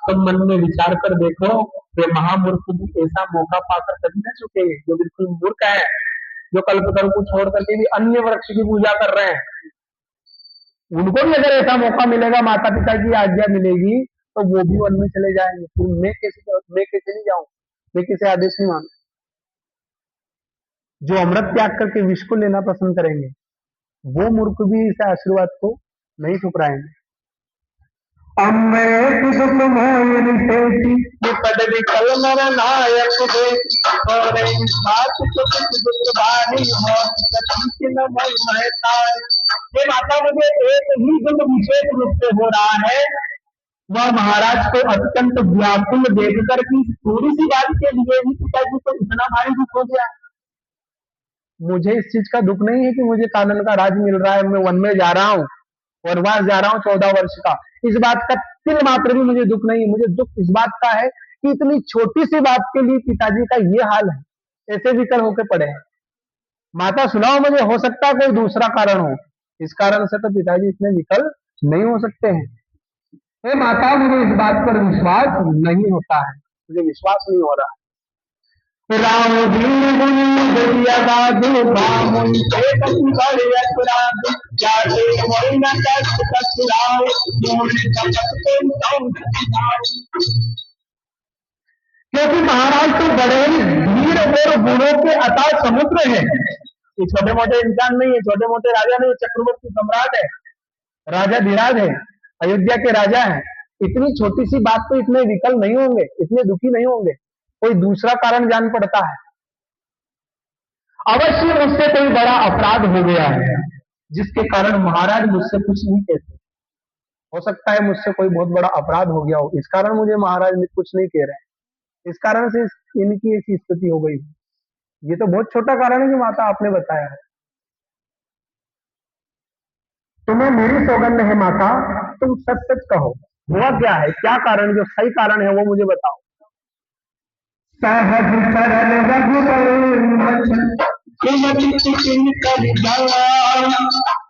तुम मन में विचार कर देखो, वे महामूर्ख भी ऐसा मौका पाकर कभी न चुकेंगे। जो बिल्कुल मूर्ख है, जो कल्पतरु को छोड़ करके भी अन्य वृक्ष की पूजा कर रहे हैं, उनको भी अगर ऐसा मौका मिलेगा, माता पिता की आज्ञा मिलेगी, तो वो भी वन में चले जाएंगे। फिर मैं कैसे नहीं जाऊं, मैं किसे आदेश नहीं मानू। जो अमृत त्याग करके विष को लेना पसंद करेंगे, वो मूर्ख भी इस आशीर्वाद को नहीं ठुकराएंगे। अमृत सुख मोहिन सेती पद विकल नर नायक दे और बात सुख दुख भारी मौत सती न मई महतार। ये माता मुझे एक ही गुण विशेष रूप से हो रहा है, वह महाराज को अत्यंत व्याकुल देखकर की थोड़ी सी बात के लिए ही पिताजी को इतना भारी दुख हो गया। मुझे इस चीज का दुख नहीं है कि मुझे कानन का राज मिल रहा है, मैं वन में जा रहा हूँ, वनवास जा रहा हूँ 14 वर्ष का, इस बात का तिल मात्र भी मुझे दुख नहीं है। मुझे दुख इस बात का है कि इतनी छोटी सी बात के लिए पिताजी का ये हाल है, ऐसे विकल होके पड़े हैं। माता सुनाओ मुझे, हो सकता है कोई दूसरा कारण हो, इस कारण से तो पिताजी इतने विकल नहीं हो सकते हैं। हे माता मुझे इस बात पर विश्वास नहीं होता है, मुझे विश्वास नहीं हो रहा। राम दीन गुण दरिया दादु बामुन से कपिल अपराध जाते मोहि न कष्ट कछुराओ मोहि कपट के संग। क्योंकि महाराज तो बड़े ही वीर और गुणों के अथाह समुद्र है, ये छोटे मोटे इंसान नहीं है, छोटे मोटे राजा नहीं, चक्रवर्ती सम्राट है, राजा धीराज है, अयोध्या के राजा है। इतनी छोटी सी बात पे इतने विकल नहीं होंगे, इतने दुखी नहीं होंगे, कोई दूसरा कारण जान पड़ता है। अवश्य मुझसे कोई बड़ा अपराध हो गया है, जिसके कारण महाराज मुझसे कुछ नहीं कहते। हो सकता है मुझसे कोई बहुत बड़ा अपराध हो गया हो, इस कारण मुझे महाराज कुछ नहीं कह रहे हैं, इस कारण से इनकी ऐसी स्थिति हो गई। ये तो बहुत छोटा कारण है जो माता आपने बताया है। तुम्हें मेरी सौगंध है माता, तुम सच सच कहो, हुआ क्या है, क्या कारण, जो सही कारण है वो मुझे बताओ। सहज सरल रघुबर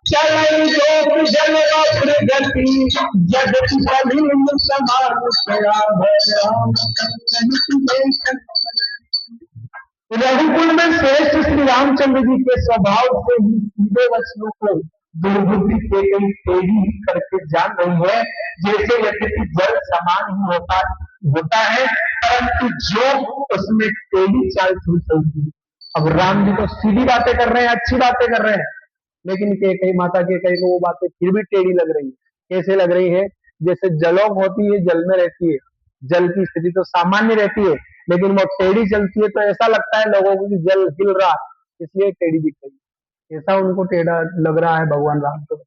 चलई जोत जल वक्र गति जगति सलील समान दया भयाम। रघुकुल में श्रेष्ठ श्री रामचंद्र जी के स्वभाव से ही सीधे वचनों को दुर्बुद्धि के कई तेजी करके जान रही है, जैसे यद्यपि जल समान ही होता है, परंतु जो उसमें टेढ़ी चाल चलती। अब राम जी तो सीधी बातें कर रहे हैं, अच्छी बातें कर रहे हैं, लेकिन कई माता के कई को वो बातें फिर भी टेढ़ी लग रही है। कैसे लग रही है, जैसे जलोग होती है, जल में रहती है, जल की स्थिति तो सामान्य रहती है, लेकिन वो टेढ़ी चलती है तो ऐसा लगता है लोगों को कि जल हिल रहा है, इसलिए टेढ़ी दिख रही है। ऐसा उनको टेढ़ा लग रहा है भगवान राम को।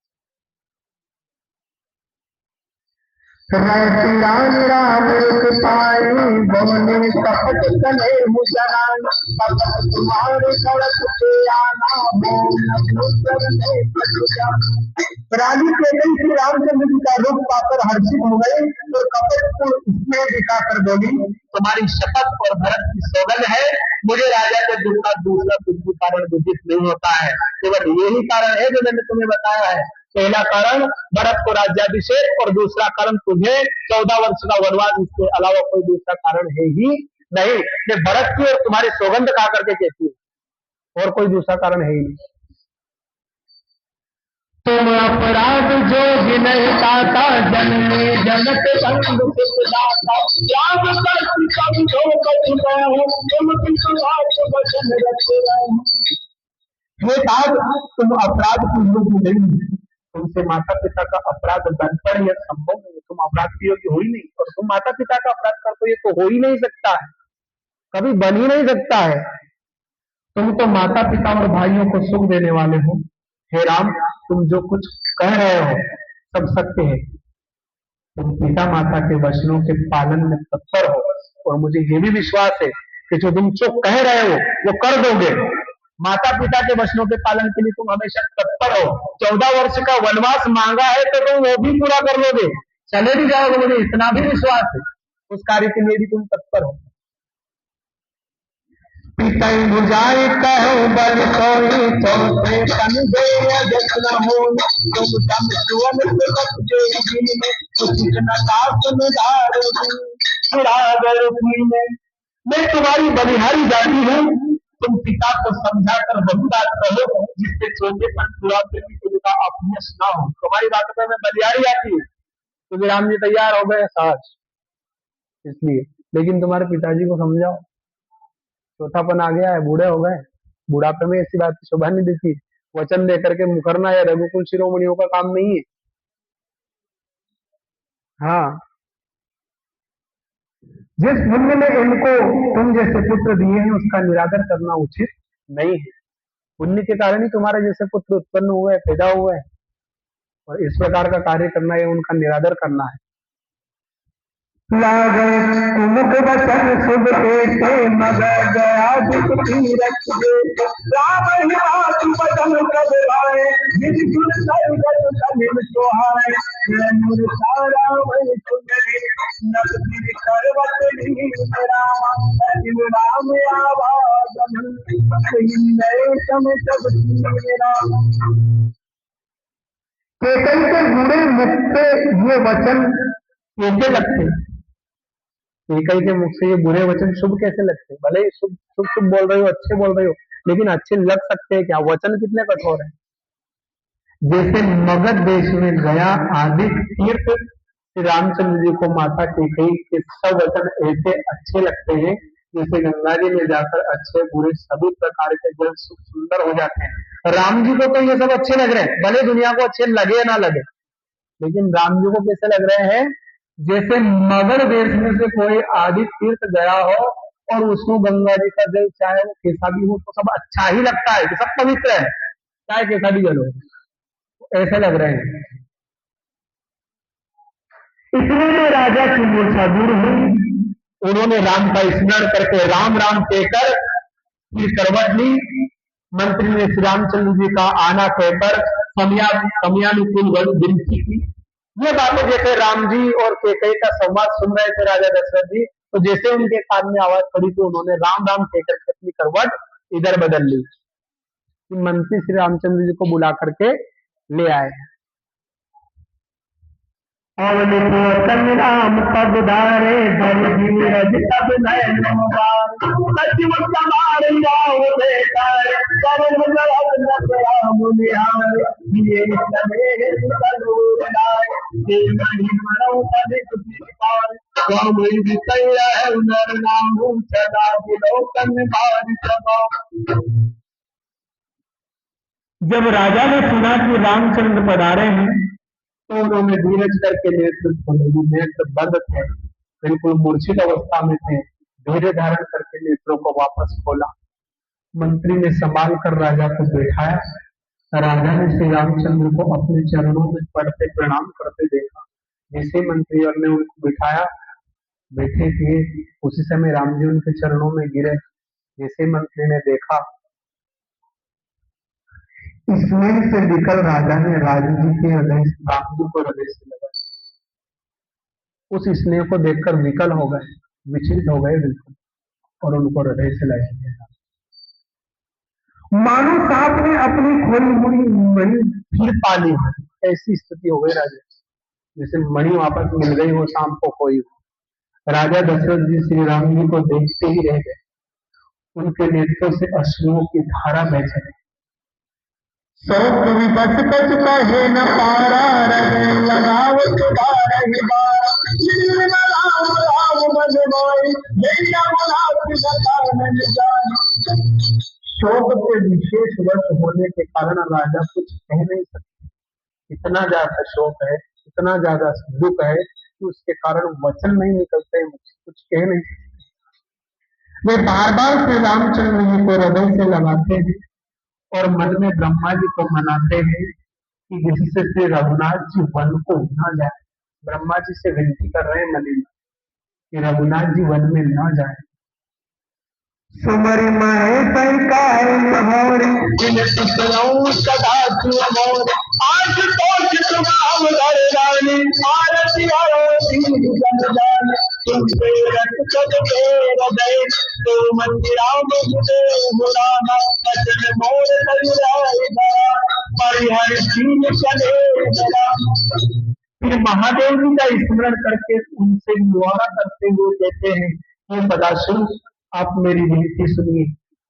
राम राम पाई बोले कपट कले मुजरान कपट तुम्हारे सड़क पे आना रानी केवल श्री रामचंद्र जी का रूप पाकर हर्षित हो गए तो कपट को इसमें दिखाकर बोली, तुम्हारी शपथ और भरत की सौगंध है, मुझे राजा के दुख का दूसरा कुछ भी कारण दूषित नहीं होता है, केवल यही कारण है जो मैंने तुम्हें बताया है। पहला कारण भरत को राज्याभिषेक और दूसरा कारण तुझे 14 वर्ष का वनवास, इसके अलावा कोई दूसरा कारण है ही नहीं। मैं भरत की और तुम्हारी सौगंध खा करके कहती हूँ, और कोई दूसरा कारण है ही नहीं। तुम अपराध जो भी नहीं पाता जन्मे जनक संग सुखदाता राम तुम अपराध की योग्य नहीं है, तुमसे माता पिता का अपराध बनकर यह संभव नहीं, तुम अपराध के योग्य हो ही नहीं, और तुम माता पिता का अपराध करते, ये तो हो ही नहीं सकता है, कभी बन ही नहीं सकता है। तुम तो माता पिता और भाइयों को सुख देने वाले हो। हे राम, तुम जो कुछ कह रहे हो सब सत्य है, तुम पिता माता के वचनों के पालन में तत्पर हो, और मुझे ये भी विश्वास है कि जो तुम जो कह रहे हो वो कर दोगे। माता पिता के वचनों के पालन के लिए तुम हमेशा तत्पर हो। 14 वर्ष का वनवास मांगा है तो तुम वो भी पूरा कर लोगे, चले भी जाओगे, मुझे इतना भी विश्वास है। उस कार्य के लिए भी तुम तत्पर हो। पितई बुझाई कहो बल सोई चौथे तन दे जतना हो तुम तम सुवन से बचे जीने कुछ न दास निधार सुरागर में। मैं तुम्हारी बलिहारी जाती हूँ, तुम पिता को समझा कर बहुबात कहो जिससे छोटे पर पूरा का अपयश ना हो। तुम्हारी बात पर मैं बलिहारी आती हूँ, तो राम जी तैयार हो गए सहज इसलिए। लेकिन तुम्हारे पिताजी को समझाओ, चौथापन आ गया है, बूढ़े हो गए, बुढ़ापे में ऐसी बात की शोभा नहीं देती। वचन देकर के मुकरना या रघुकुल शिरोमणियों का काम नहीं है। हाँ, जिस पुण्य ने इनको तुम जैसे पुत्र दिए हैं उसका निरादर करना उचित नहीं है। पुण्य के कारण ही तुम्हारे जैसे पुत्र उत्पन्न हुए, पैदा हुए, और इस प्रकार का कार्य करना है, उनका निरादर करना है। लागे कुमुख वचन शुभ के मगर गया दुख तीरथ दे राम ही बात बदल कब लाए जिस गुण सर्वत कलिम सोहाए नूर सारा वही सुंदरी नब फिर करवत नीम राम आवाज नए सम सब राम केकई के बूढ़े मुख से ये वचन कैसे लगते, केकई के मुख से ये बुरे वचन शुभ कैसे लगते? भले ही शुभ शुभ शुभ बोल रहे हो, अच्छे बोल रहे हो, लेकिन अच्छे लग सकते हैं क्या? वचन कितने कठोर है। जैसे मगध देश में गया आदि तीर्थ श्री रामचंद्र जी को माता केकई के सब वचन ऐसे अच्छे लगते हैं जैसे गंगा जी में जाकर अच्छे बुरे सभी प्रकार के जल सुंदर हो जाते हैं। राम जी को तो ये सब अच्छे लग रहे हैं, भले दुनिया को अच्छे लगे ना लगे, लेकिन राम जी को कैसे लग रहे हैं? जैसे मगध देश में से कोई आदि तीर्थ गया हो और उसको गंगा जी का जल चाहे वो कैसा भी हो तो सब अच्छा ही लगता है, कि सब पवित्र है, चाहे कैसा भी जल हो, ऐसे लग रहे हैं। इतने में राजा की मूर्छा दूर हुई, उन्होंने राम का स्मरण करके राम राम कहकर फिर करवट ली। मंत्री ने श्री रामचंद्र जी का आना कहकर समयानुकूल विनती की। ये बातें जैसे राम जी और केकई का संवाद सुन रहे थे राजा दशरथ जी, तो जैसे उनके कान में आवाज पड़ी तो उन्होंने राम राम कहकर अपनी करवट इधर बदल ली। मंत्री श्री रामचंद्र जी को बुला करके ले आए। राम पद धारे धर धीरज तब नयन सचिव सवार जाओ बेकार करम गलत नत राम निहार ये सनेह सनूर लाए ये नहीं मरो तब कुछ राम वितैया है नर नाम सदा विलोकन बार सभा। जब राजा ने सुना कि रामचंद्र पधारे हैं तो उन्होंने धीरज करके नेत्र खोले, नेत्र बंद थे, बिल्कुल मूर्छित अवस्था में थे, धैर्य धारण करके नेत्रों को वापस खोला। मंत्री ने संभाल कर राजा को बैठाया। राजा ने श्री रामचंद्र को अपने चरणों में पड़ते प्रणाम करते देखा। जैसे मंत्री और ने उनको बिठाया, बैठे थे, उसी समय राम जी उनके चरणों में गिरे। जैसे मंत्री ने देखा, स्नेह से विकल राजा ने राजू जी के हृदय से राम जी को हृदय से लगा। उस स्नेह को देखकर विकल हो गए, विचलित हो गए बिल्कुल, और उनको हृदय से लगा दिया। मानो सांप ने अपनी खोई हुई मणि फिर पाली हो, ऐसी स्थिति हो गई राजा, जैसे मणि वापस मिल गई हो सांप को खोई हो। राजा दशरथ जी श्री राम जी को देखते ही रह गए, उनके नेत्रों से अश्रुओं की धारा बह चली। कवि बस कच कहे न पारा रहे लगाव सुधार ही बारा राम राम मन मोई शोक के विशेष वश होने के कारण राजा कुछ कह नहीं सकते, इतना ज्यादा शोक है, इतना ज्यादा दुख है कि उसके कारण वचन नहीं निकलते, कुछ कह नहीं सकते। वे बार बार श्री रामचंद्र जी को हृदय से लगाते हैं और मन में ब्रह्मा जी को मनाते हैं कि जिससे श्री रघुनाथ जी वन को न जाए। ब्रह्मा जी से विनती कर रहे हैं मन में कि रघुनाथ जी वन में न जाए। सुमरि महे पंकाय मोरे इन पुतलों सदा तू मोरे आज तो जितवाम घर रानी आरती आरती जन जान तुम पे रख सब हृदय तो मंदिरा मुझे मुराना बचन मोर करुणाएगा परिहर दीन चले जरा फिर महादेव जी का स्मरण करके उनसे निवारा करते हुए कहते हैं हे सदाशिव आप मेरी विनती सुनिए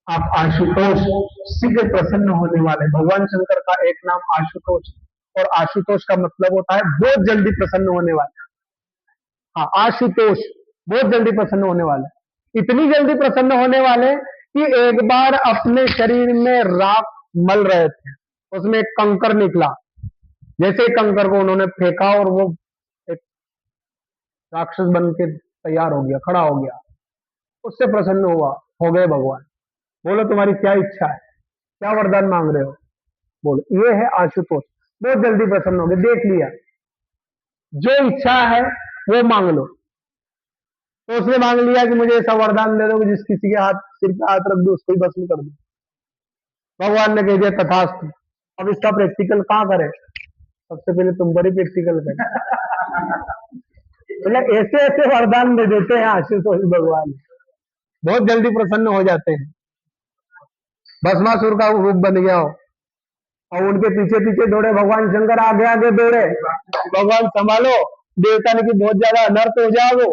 आप आशुतोष शीघ्र प्रसन्न होने वाले भगवान शंकर का एक नाम आशुतोष और आशुतोष का मतलब होता है बहुत जल्दी प्रसन्न होने वाले। हाँ आशुतोष बहुत जल्दी प्रसन्न होने वाले इतनी जल्दी प्रसन्न होने वाले कि एक बार अपने शरीर में राख मल रहे थे उसमें एक कंकर निकला जैसे ही कंकर को उन्होंने फेंका और वो एक राक्षस बन के तैयार हो गया खड़ा हो गया उससे प्रसन्न हुआ हो गए भगवान। बोलो तुम्हारी क्या इच्छा है क्या वरदान मांग रहे हो बोलो ये है आशुतोष बहुत जल्दी प्रसन्न हो गए देख लिया जो इच्छा है वो मांग लो तो उसने मांग लिया कि मुझे ऐसा वरदान दे दो कि जिस किसी के हाथ सिर पे हाथ रख दो उसको ही भस्म कर दो भगवान ने कह दिया तथास्तु। अब इसका प्रैक्टिकल कहाँ करें सबसे पहले तुम पर ही प्रैक्टिकल करें मतलब ऐसे ऐसे वरदान दे देते हैं आशुतोष भगवान बहुत जल्दी प्रसन्न हो जाते हैं। भस्मासुर का रूप बन गया हो और उनके पीछे पीछे दौड़े भगवान शंकर आगे आगे दौड़े भगवान संभालो देवता ने कि बहुत ज्यादा अनर्थ हो जाओ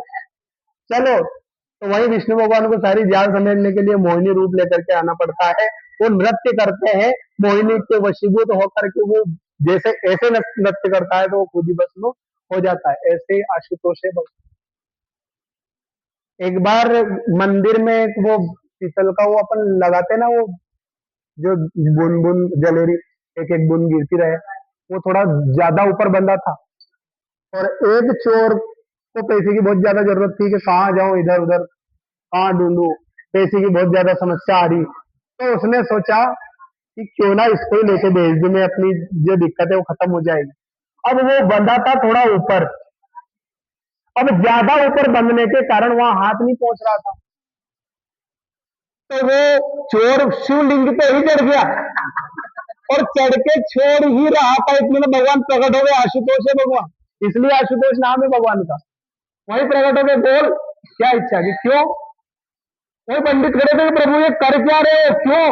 चलो तो वही विष्णु भगवान को सारी जाल समेटने के लिए मोहिनी रूप लेकर के आना पड़ता है वो नृत्य करते हैं मोहिनी के वशीभूत होकर के वो जैसे ऐसे नृत्य करता है तो वो खुद ही भस्म हो जाता है ऐसे ही आशुतोष है एक बार मंदिर में वो पीतल का वो अपन लगाते ना वो जो बुन बुन जलेरी एक एक बुन गिरती रहे वो थोड़ा ज्यादा ऊपर बंधा था और एक चोर को पैसे की बहुत ज्यादा जरूरत थी कि कहाँ जाऊं इधर उधर कहाँ ढूंढूं पैसे की बहुत ज्यादा समस्या आ रही तो उसने सोचा कि क्यों ना इसको ही लेके भेज दूं मैं अपनी जो दिक्कत है वो खत्म हो जाएगी। अब वो बंधा था थोड़ा ऊपर अब ज्यादा ऊपर बंधने के कारण वहां हाथ नहीं पहुंच रहा था तो वो चोर शिवलिंग पे ही चढ़ गया और चढ़ के छोड़ ही रहा था इतने में भगवान प्रकट हो गए आशुतोष है भगवान इसलिए आशुतोष नाम है भगवान का वही प्रकट हो गए बोल क्या इच्छा की क्यों वही पंडित खड़े थे प्रभु ये कर क्या रहे हो क्यों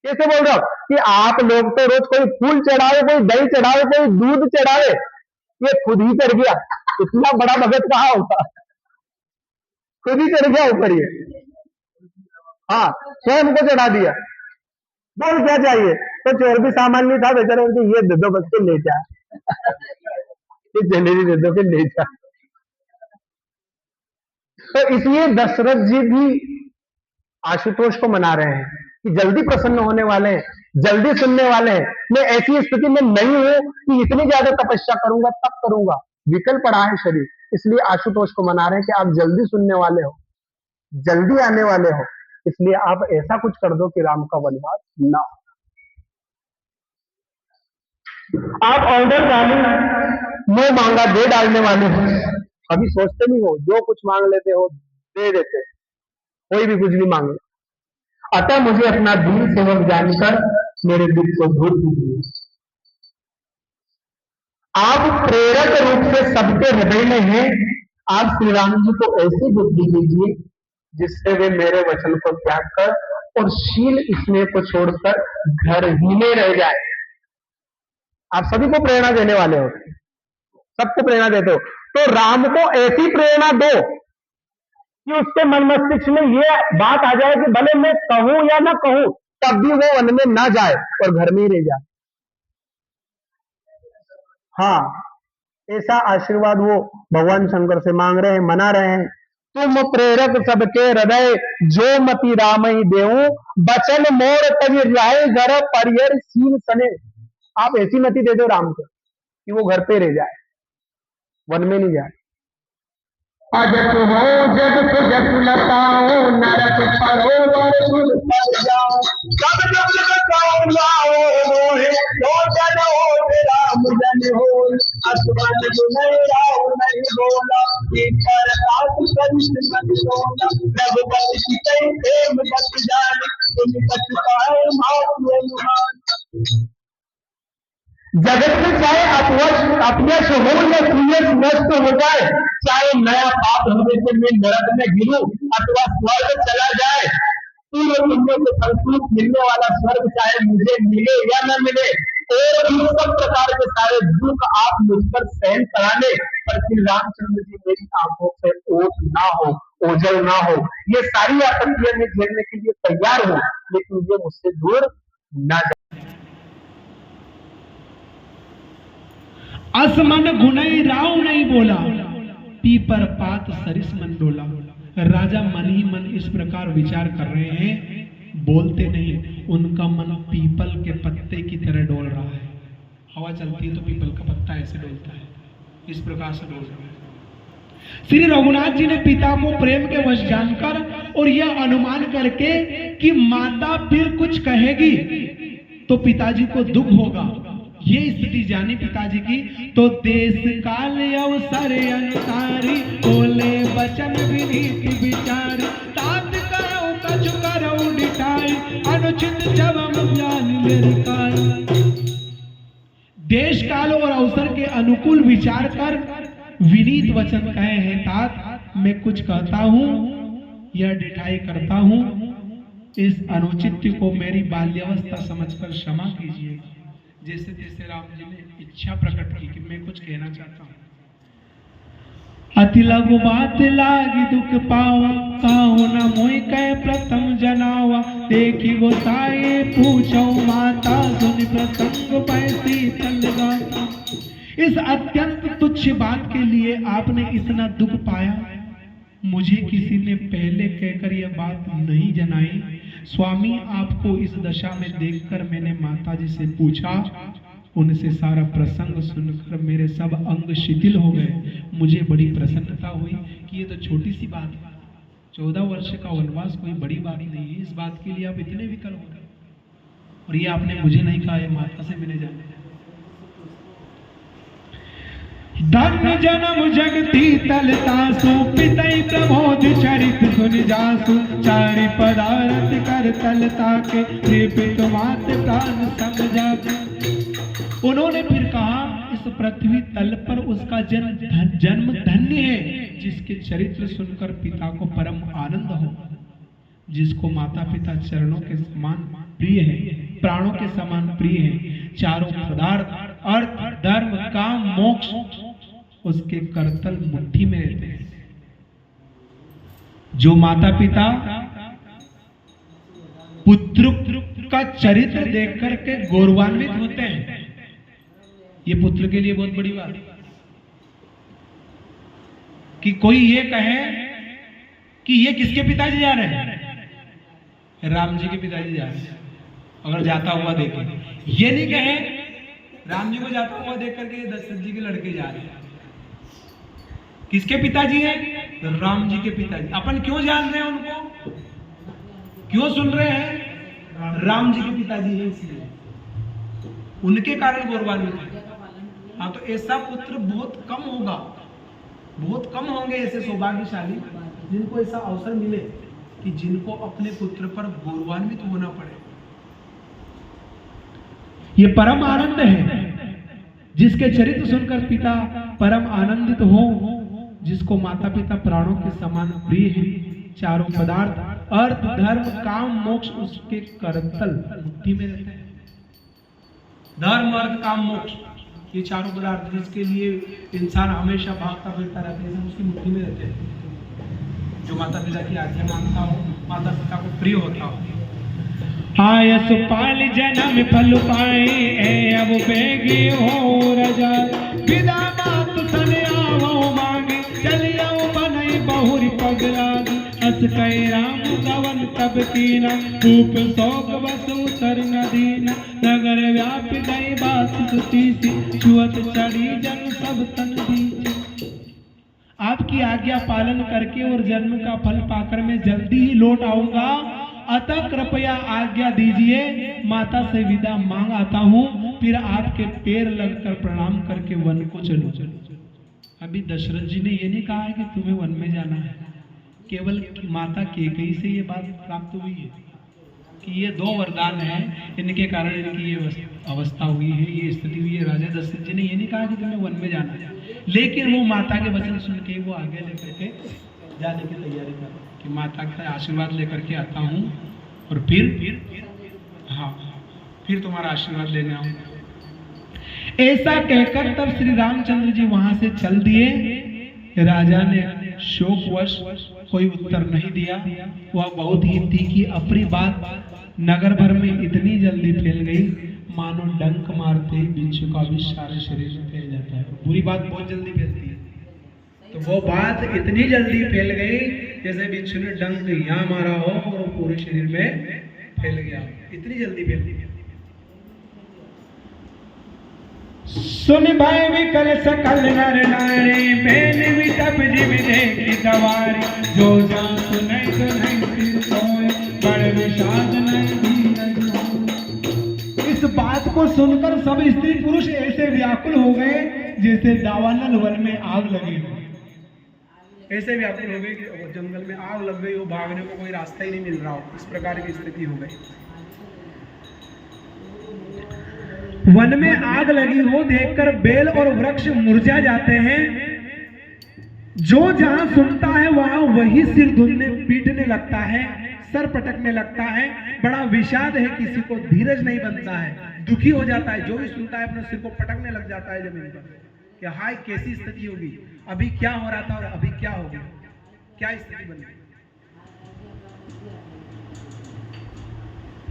कैसे बोल रहा कि आप लोग तो रोज कोई फूल चढ़ावे कोई दही चढ़ावे कोई दूध चढ़ावे ये खुद ही चढ़ गया इतना बड़ा भगत कहाँ होता खुद ही चढ़ गया ऊपर ये हाँ स्वयं को चढ़ा दिया बोल क्या चाहिए तो चोर भी सामान्य था बेचारे उनके ये दे दो बस के ले जा ये जलेबी दे दो फिर ले जा तो इसलिए दशरथ जी भी आशुतोष को मना रहे हैं कि जल्दी प्रसन्न होने वाले हैं जल्दी सुनने वाले हैं मैं ऐसी स्थिति में नहीं हूं कि इतनी ज्यादा तपस्या करूंगा तब करूंगा विकल पड़ा है शरीर इसलिए आशुतोष को मना रहे हैं कि आप जल्दी सुनने वाले हो जल्दी आने वाले हो इसलिए आप ऐसा कुछ कर दो कि राम का वनवास ना आप ऑर्डर डाली मैं मांगा दे डालने वाले हो कभी सोचते नहीं हो जो कुछ मांग लेते हो दे देते कोई भी कुछ भी मांगे अतः मुझे अपना दीन सेवक जानकर मेरे दुख को दूर कीजिए आप प्रेरक रूप से सबके हृदय में हैं आप श्री राम जी को ऐसी बुद्धि दीजिए जिससे वे मेरे वचन को त्याग कर और शील स्नेह को छोड़कर घर ही में रह जाए। आप सभी को प्रेरणा देने वाले हो सबको प्रेरणा देते हो तो राम को ऐसी प्रेरणा दो कि उसके मन मस्तिष्क में ये बात आ जाए कि भले मैं कहूं या ना कहूं तब भी वो वन में ना जाए और घर में ही रह जाए। हाँ ऐसा आशीर्वाद वो भगवान शंकर से मांग रहे हैं मना रहे हैं तुम प्रेरक सबके हृदय जो मति राम ही देऊं बचन मोर तज जाए घर परियर सीन सने आप ऐसी मति दे दो राम को कि वो घर पे रह जाए वन में नहीं जाए। अजत हो जग तो जग लताओ नरक परोवर सुर पर जाओ सब जग लगाओ लाओ मोहे तो जन हो राम जन हो असवन नहीं राव नहीं बोला इतर साथ करिष्ण मन सोना, रघुपति सितई प्रेम बत जान, तुम कछु पाए माधुर्य अनुमान। जगत में चाहे अपयश हो या सुयश नष्ट हो जाए, चाहे नया पाप होने से मैं नरक में गिरूं अथवा स्वर्ग चला जाए, तीनों पुण्यों से संतुष्ट मिलने वाला स्वर्ग चाहे मुझे मिले या न मिले, और इन सब प्रकार के सारे दुख आप मुझ पर सहन कराने पर श्री रामचंद्र जी मेरी आंखों से ओट ना हो, ओझल ना हो, ये सारी आपत्तियां मैं झेलने के लिए तैयार हूं, लेकिन ये मुझसे दूर ना जाए। असमन गुनई राव नहीं बोला, पीपर पात सरिस मन डोला। राजा मन ही मन इस प्रकार विचार कर रहे हैं, बोलते नहीं, उनका मन पीपल के पत्ते की तरह डोल रहा है। हवा चलती है तो पीपल का पत्ता ऐसे डोलता है, इस प्रकार से डोल रहा है। श्री रघुनाथ जी ने पिता को प्रेम के वश जानकर और यह अनुमान करके कि माता फिर कुछ कहेगी तो पिताजी को दुख होगा, ये स्थिति जानी पिताजी की, तो देश काल अवसर अनुसारी बोले वचन विनीत विचार, तात करो कछु करो डिठाई, अनुचित जवम ज्ञान निरकार। देश काल और अवसर के अनुकूल विचार कर विनीत वचन कहे हैं, तात मैं कुछ कहता हूं या डिठाई करता हूं, इस अनुचित को मेरी बाल्यावस्था समझकर क्षमा कीजिए। जैसे जैसे राम जी ने इच्छा प्रकट की कि मैं कुछ कहना चाहता हूं। अति लघु बात लागी दुख पावा, काहू न मोहि कह प्रथम जनावा, देखी गोसाई पूछो माता, सुन प्रसंग पैसी तल गाता। इस अत्यंत तुच्छ बात के लिए आपने इतना दुख पाया, मुझे किसी ने पहले कहकर यह बात नहीं जनाई। स्वामी आपको इस दशा में देखकर मैंने माताजी से पूछा, उनसे सारा प्रसंग सुनकर मेरे सब अंग शिथिल हो गए। मुझे बड़ी प्रसन्नता हुई कि ये तो छोटी सी बात है, 14 वर्ष का वनवास कोई बड़ी बात नहीं है, इस बात के लिए आप इतने विकल हो गए। और ये आपने मुझे नहीं कहा, ये माता से मिले जाने। धन्य जन्म जगती तलतासु, पितई प्रबोध चरित सुन जासु, चारि पदारथ कर तलता के, त्रिपित मात प्राण समझा। उन्होंने फिर कहा, इस पृथ्वी तल पर उसका जन्म धन्य है जिसके चरित्र सुनकर पिता को परम आनंद हो, जिसको माता पिता चरणों के समान प्रिय है, प्राणों के समान प्रिय है। चारों पदार्थ अर्थ धर्म काम मोक्ष उसके करतल मुट्ठी में रहते हैं। जो माता पिता पुत्र का चरित्र देख करके गौरवान्वित होते हैं, ये पुत्र के लिए बहुत बड़ी बात है। कि कोई ये कहे कि ये किसके पिताजी जा रहे हैं, राम जी के पिताजी जा रहे हैं, अगर जाता हुआ देखे, ये नहीं कहे राम जी को जाता हुआ देख करके दशरथ जी के लड़के जा रहे हैं। किसके पिताजी हैं? राम जी के पिताजी। अपन क्यों जान रहे हैं उनको, क्यों सुन रहे हैं? राम जी के पिताजी हैं, इसलिए उनके कारण गौरवान्वित है। हाँ, तो ऐसा पुत्र बहुत कम होगा, बहुत कम होंगे ऐसे सौभाग्यशाली जिनको ऐसा अवसर मिले कि जिनको अपने पुत्र पर गौरवान्वित होना पड़े। ये परम आनंद है, जिसके चरित्र सुनकर पिता परम आनंदित हो, जिसको माता पिता प्राणों के समान प्रिय है। चारों पदार्थ अर्थ धर्म काम मोक्ष उसके करतल मुट्ठी में रहते हैं। धर्म अर्थ काम मोक्ष ये चारों पदार्थ जिसके लिए इंसान हमेशा भागता फिरता रहता है, उसकी मुट्ठी में रहते हैं। जो माता पिता की आज्ञा मानता हो, माता पिता को प्रिय होता हो। आयस पाल जन्म फल पाए, अब बेगे हो रजा, विदा बात सने आवो मांगे, चलियो बनई बहुरी पगलाग, अस कई राम गवन तब कीना, रूप शोक बस उतर नदीना, नगर व्याप गई बात सुतीसी, छुअत चढ़ी जन सब तन दीची। आपकी आज्ञा पालन करके और जन्म का फल पाकर मैं जल्दी ही लौट आऊंगा, अतः कृपया आज्ञा दीजिए, माता से विदा मांग आता हूं, फिर आपके पैर लगकर प्रणाम करके वन को चलो। अभी दशरथ जी ने ये नहीं कहा है कि तुम्हें वन में जाना है, केवल माता कैकेयी से ये बात प्राप्त हुई है कि ये 2 वरदान हैं, इनके कारण इनकी ये अवस्था हुई है, ये स्थिति हुई है। राजा दशरथ जी ने ये नहीं कहा कि तुम्हें वन में जाना है, लेकिन वो माता के वचन सुन के वो आगे लेकर के जाने की तैयारी कर कि माता का आशीर्वाद लेकर के आता हूँ और फिर तुम्हारा आशीर्वाद लेने आऊंगा। ऐसा कहकर तब श्री रामचंद्र जी वहां से चल दिए। राजा ने शोकवश कोई उत्तर नहीं दिया। वह बहुत ही तीखी अपनी बात नगर भर में इतनी जल्दी फैल गई मानो डंक मारते ही बिच्छू का भी सारे शरीर में फैल जाता है। बुरी बात बहुत जल्दी फैलती है, तो वो बात इतनी जल्दी फैल गई जैसे बिच्छू ने डंक यहाँ मारा हो और वो पूरे शरीर में फैल गया, इतनी जल्दी फैल गई। सुन भाई विकल सकल नर नारी, बेन विटप जीव देखी सवारी, जो जान सुनै सुनै सिर सोए, बड़ विषाद नहीं। इस बात को सुनकर सब स्त्री पुरुष ऐसे व्याकुल हो गए जैसे दावानल वन में आग लगी हो। ऐसे व्याकुल हो गए कि जंगल में आग लग गई हो, भागने को कोई रास्ता ही नहीं मिल रहा हो, इस प्रकार की स्थिति हो गई। वन में आग लगी हो देखकर बेल और वृक्ष मुरझा जाते हैं। जो जहां सुनता है वहां वही सिर धुनने पीटने लगता है, सर पटकने लगता है। बड़ा विषाद है, किसी को धीरज नहीं बनता है, दुखी हो जाता है। जो भी सुनता है अपने सिर को पटकने लग जाता है जमीन पर कि हाय कैसी स्थिति होगी, अभी क्या हो रहा था और अभी क्या हो गया, क्या स्थिति बन गई।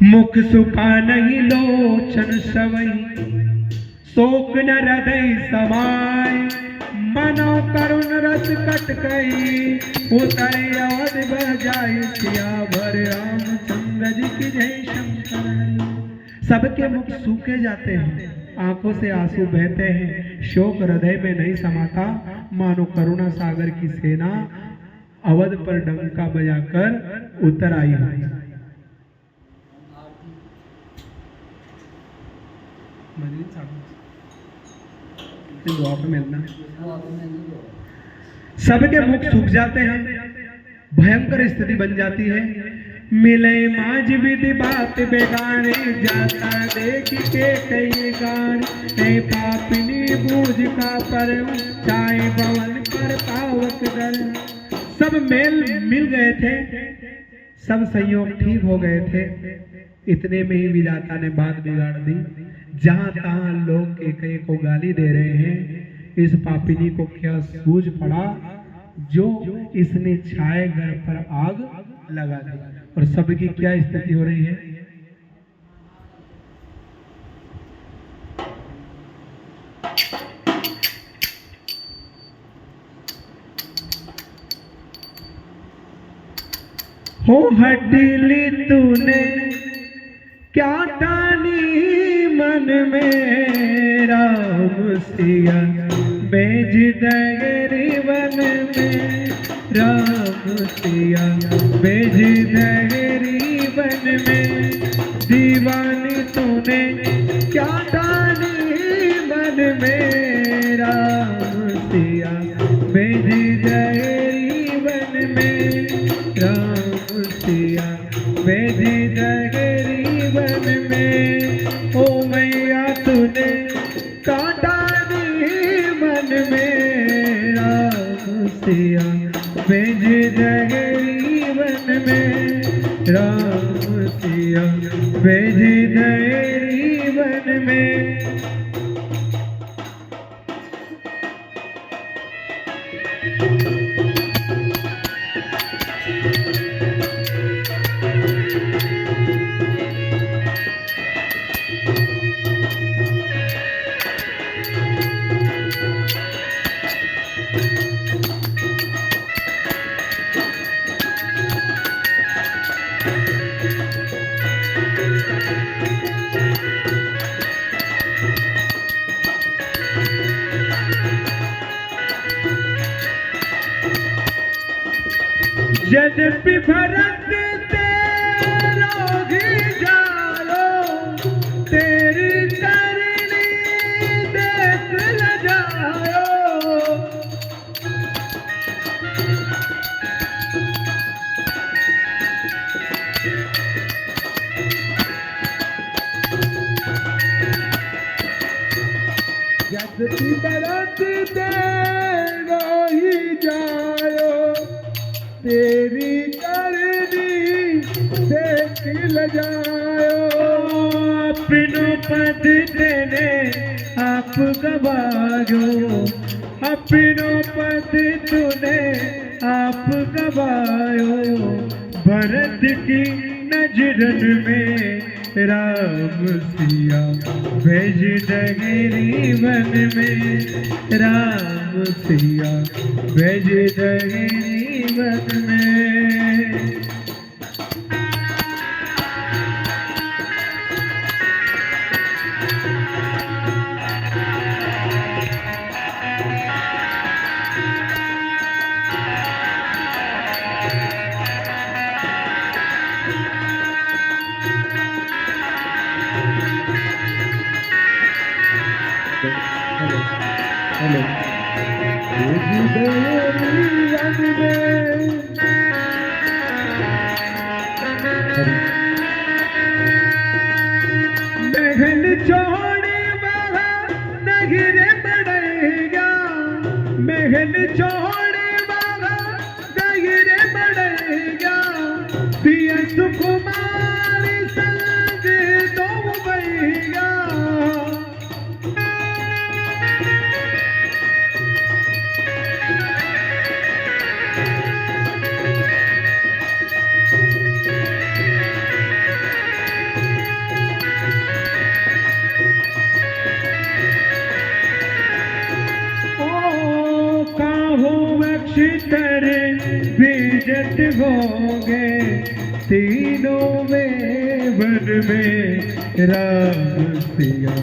मुख सुखा नहीं लोचन सवई, शोक न हृदय समाय, मनो करुण रस कट गई, उतरे अवध बह जाए सियावर रामचंद्र जी की जय शंकर। सबके मुख सूखे जाते हैं, आंखों से आंसू बहते हैं, शोक हृदय में नहीं समाता, मानो करुणा सागर की सेना अवध पर डंका बजाकर उतर आई है। दुआ पे मिलना, सबके मुख सूख जाते हैं, भयंकर स्थिति बन जाती है। मिले माज विधि बात बेगारे, जाता देख के कई गार, हे पापिनी बूझ का परम, चाहे भवन पर पावक दर। सब मेल मिल गए थे, सब संयोग ठीक हो गए थे, इतने में ही विधाता ने बात बिगाड़ दी। जहां तहां लोग कैकेयी को गाली दे रहे हैं, इस पापिनी को क्या सूझ पड़ा जो इसने छाए घर पर आग लगा दी। और सबकी क्या स्थिति हो रही है, हो हटीली तूने क्या ठानी मन में, राम सिया बेज दगरी वन में, राम सिया बेज दगरी वन में। दीवानी तूने क्या ठानी मन में, राम सिया बेज दगरी वन में, राम सिया बेज दगरी वन में। ओ मैया तूने काटा दी मन में, राम सिया बेज दगरी वन में, राम सिया बेज दगरी वन में। यद्यपि भरत तेरो ही जालो, तेरी करनी देख ल जायो। बरती बरती तेरो ही जायो, तेरी करनी से खिल जायो। अपनो पद तेने आप गवायो, अपनो पद तूने आप गवायो। भरत की नजरन में राम सिया भेज डगरी वन में, राम सिया भेज डगरी वन में। महल छोड़े वहाँ नगरे बढ़ेगा, महल छोड़े वहाँ नगरे बढ़ेगा। पिया सुकुमार संग तो भैया, अक्षतर बीजत होंगे तीनों में वन में। राम सिया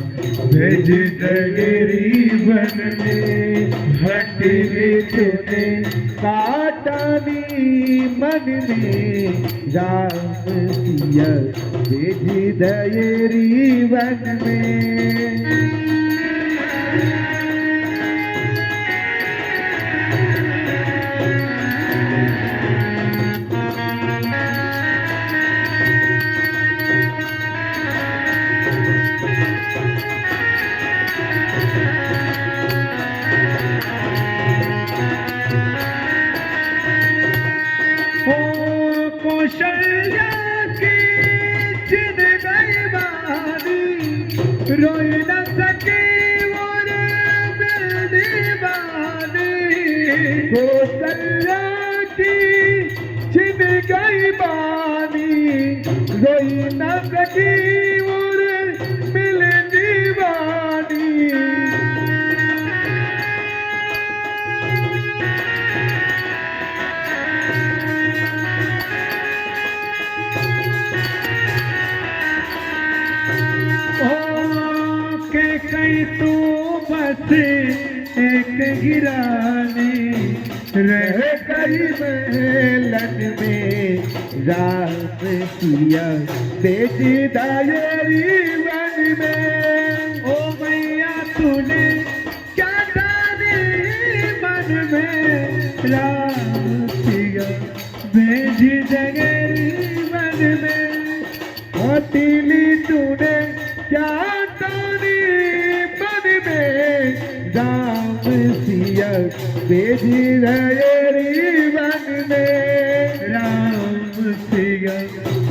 भेज डगरी वन में, हट तूने काटानी मन में। राम सिया भेज डगरी वन में। कौशल्या की छिन गई बानी, रोई न सकी और मिल दीवानी। कौशल्या की छिन गई बानी, रोई न सकी और मिल दीवानी। कहीं तू बस एक गिरानी, रह गई महलन में। राम सिया भेज डगरी वन में। ओ मैया तूने क्या डाली मन में, राम सिया भेज डगरी वन में। ओ तीली तूने क्या डाली मन में, राम सिया भेज डगरी वन में। राम सिया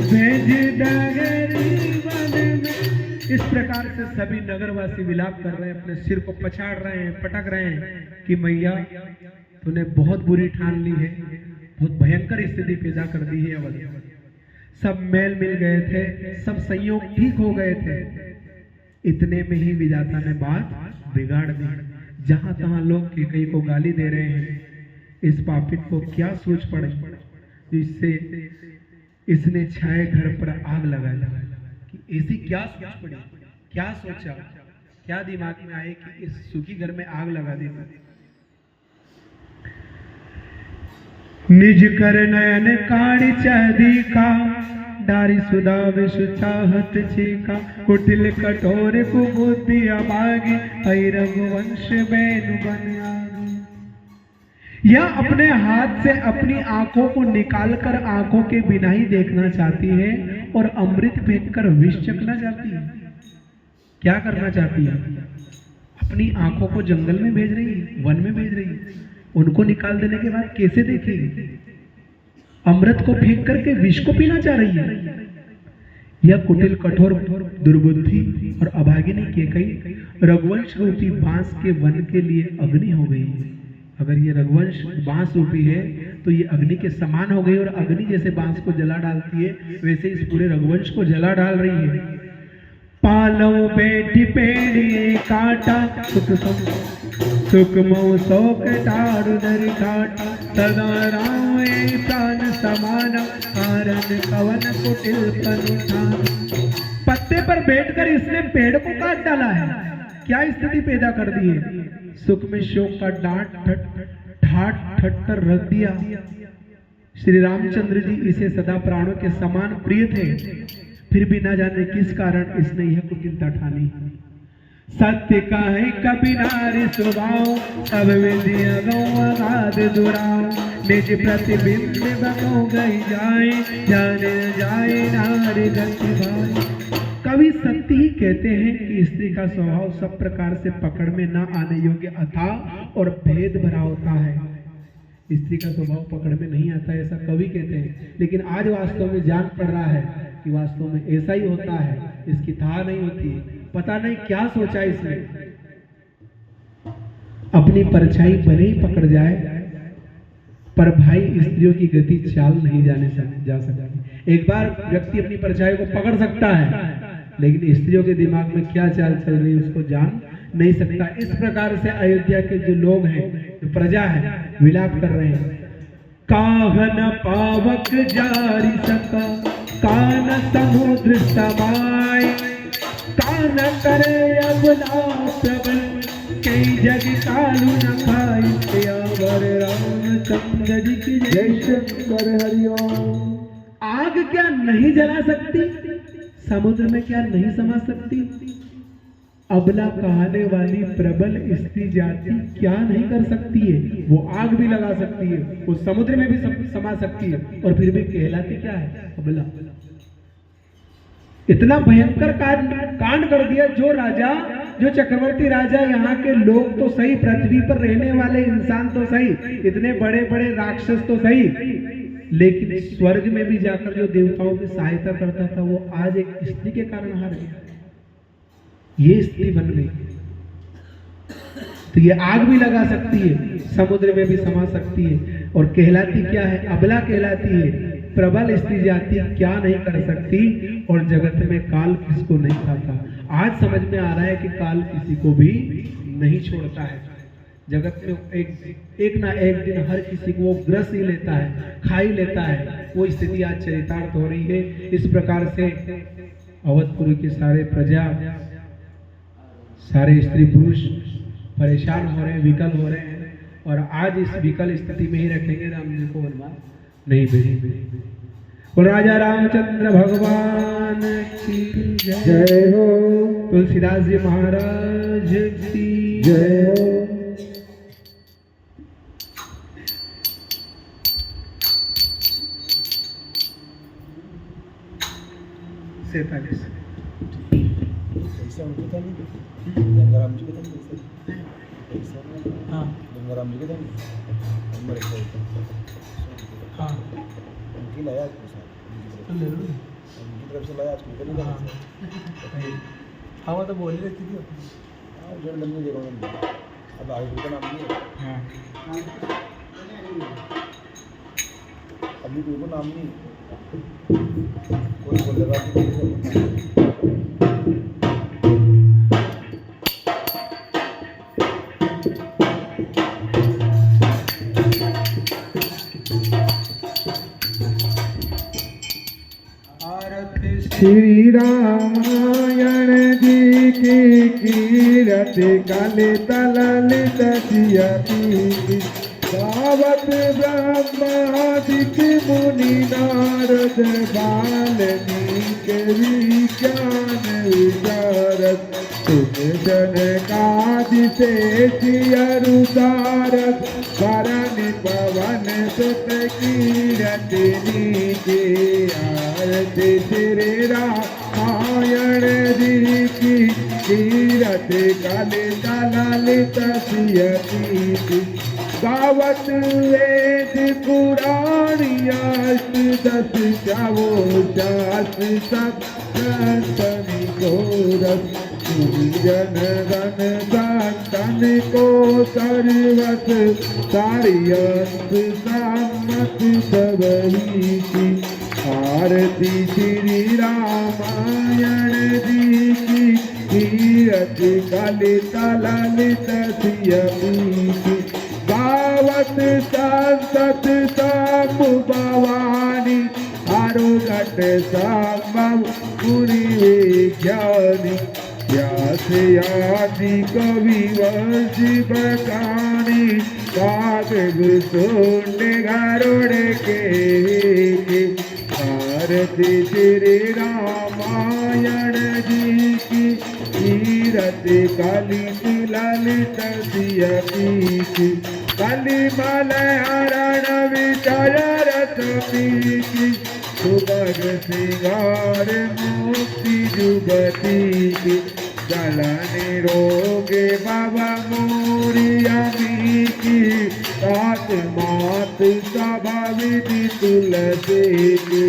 भेज डगरी वन में। इस प्रकार से सभी नगरवासी विलाप कर रहे हैं, अपने सिर को पछाड़ रहे हैं, पटक रहे हैं कि मैया तूने बहुत बुरी ठान ली है, बहुत भयंकर स्थिति पैदा कर दी है अवध। सब मेल मिल गए थे, सब संयोग ठीक हो गए थे, इतने में ही विधाता ने बात बिगाड़ दी। जहां तहां लोग केकई को गाली दे रहे हैं, इस पापित को क्या सोच पड़ी जिससे इसने छाए घर पर आग लगा दी। कि ऐसी क्या सोच पड़ी, क्या सोचा, क्या दिमाग में आए कि इस सुखी घर में आग लगा दी। निज कर नयन काढ़ी चादी का, डारी सुधा विषु चाहत छीका। कुटिल कठोर कुबुद्धि अभागी, हई रघुवंश बैनु बन आगी। यह अपने हाथ से अपनी आंखों को निकालकर आंखों के बिना ही देखना चाहती है और अमृत फेंककर विष चखना चाहती है। क्या करना चाहती है? अपनी आंखों को जंगल में भेज रही है, वन में भेज रही है। उनको निकाल देने के बाद कैसे देखेगी? अमृत को फेंक करके विष को पीना चाह रही है। यह कुटिल, कठोर, दुर्बुद्धि और अभागिनी केकई रघुवंश रूपी बांस के वन के लिए अग्नि हो गई है। अगर ये रघुवंश बांस रूपी है तो ये अग्नि के समान हो गई, और अग्नि जैसे बांस को जला डालती है वैसे इस पूरे रघुवंश को जला डाल रही है। पालो बेटी पेड़िए काटा सुख मऊ शोक तारु दर घाटा सदा रावे प्राण समान कारण कवन कुटिल पनुठान। पत्ते पर बैठकर इसने पेड़ को काट डाला है। क्या स्थिति पैदा कर दी है? सुख में शोक का ठाट ठट कर रख दिया। श्री रामचंद्र जी इसे सदा प्राणों के समान प्रिय थे, फिर भी न जाने किस कारण इसने यह कुटिलता ठानी। सत्य का है कभी नारी स्वभाव, अब विद्या गौद दुराव। निज प्रतिबिंब बको गई जाए, जाने जाए नारी गति भाई। कवि सत्य ही कहते हैं कि स्त्री का स्वभाव सब प्रकार से पकड़ में न आने योग्य अथाह और भेद भरा होता है। स्त्री का स्वभाव पकड़ में नहीं आता है, ऐसा कवि कहते हैं। लेकिन आज वास्तव में जान पड़ रहा है कि वास्तव में ऐसा ही होता है। इसकी था नहीं होती है, पता नहीं क्या सोचा इसने। अपनी परछाई भले ही पकड़ जाए, पर भाई स्त्रियों की गति चाल नहीं जा सकती। एक बार व्यक्ति अपनी परछाई को पकड़ सकता है, लेकिन स्त्रियों के दिमाग में क्या चाल चल रही है उसको जान नहीं सकता। इस प्रकार से अयोध्या के जो लोग हैं, जो प्रजा है, विलाप कर रहे हैं। काहन पावक जारी सका, कान समुद्र समाय। कान करे अब ना प्रबल, कई जग कालू न खाई। सियावर रामचंद्र जी की जय। शंकर हरिओम। आग क्या नहीं जला सकती? समुद्र में क्या नहीं समा सकती? अबला कहने वाली प्रबल स्त्री जाति क्या नहीं कर सकती है? वो आग भी लगा सकती है, वो समुद्र में भी समा सकती है, और फिर भी कहलाती क्या है? अबला। इतना भयंकर कांड कर दिया। जो चक्रवर्ती राजा, यहाँ के लोग तो सही, पृथ्वी पर रहने वाले इंसान तो सही, इतने बड़े बड़े राक्षस तो सही, लेकिन स्वर्ग में भी जाकर जो देवताओं की सहायता करता था, वो आज एक स्त्री के कारण हार गया। ये स्त्री बन गई। तो ये आग भी लगा सकती है, समुद्र में भी समा सकती है, और कहलाती क्या है? अबला कहलाती है। प्रबल स्त्री जाति क्या नहीं कर सकती, और जगत में काल किसको नहीं खाता। आज समझ में आ रहा है कि काल किसी को भी नहीं छोड़ता है। जगत में एक ना एक दिन हर किसी को वो ग्रस ही लेता है, खा ही लेता है। वो स्थिति आज चरितार्थ हो रही है। इस प्रकार से अवधपुर की सारे प्रजा, सारे स्त्री पुरुष परेशान हो रहे हैं, विकल हो रहे हैं, और आज इस विकल स्थिति में ही रखेंगे राम जी को वनवास नहीं भेजेंगे। और राजा रामचंद्र भगवान की जय हो। तुलसीदास जी महाराज की जय हो। सैतालीस गंगाराम जी के गंगाराम जी के हाँ उनकी लाया उनकी तरफ से लाया हाँ वो तो बोल रही थी। हाँ जो लंबी देखो अब आगे का नाम नहीं है। अभी कोई को नाम नहीं, कोई बोल रहा श्री रामायण जी की कीरत कलित ललित जियति। गावत ब्रह्मादिक मुनि नारद वाल्मीकि विज्ञान विशारद। तुम जनकादि शेषि अरुदारद। करनि पवन सुत कीरति नीके। आरती श्री रामायण जी की कीरत कलित प्रीति गावत वेद पुराण अष्ट दस चावो शास्त्र सब तनि को रस जन गण संतन को सर्वत सारियंत सम्मत सबही की आरती श्री रामायण जी की कीरत कलित ललित सियपी गावत संसत सब भवानी आरोगट संभव पुरी विज्ञानी व्यास आदि कवि वंशी बखानी कागज सोंड गरुड़ के भारती श्री रामायण जी की कीरत कलित ललित सियपी की कलिमल हरण विचय रस पीकी सुभग सिंगार मुक्ति जुगती की जलन रोग बाबा मोरिया की तात मात सभा विधि तुलसी की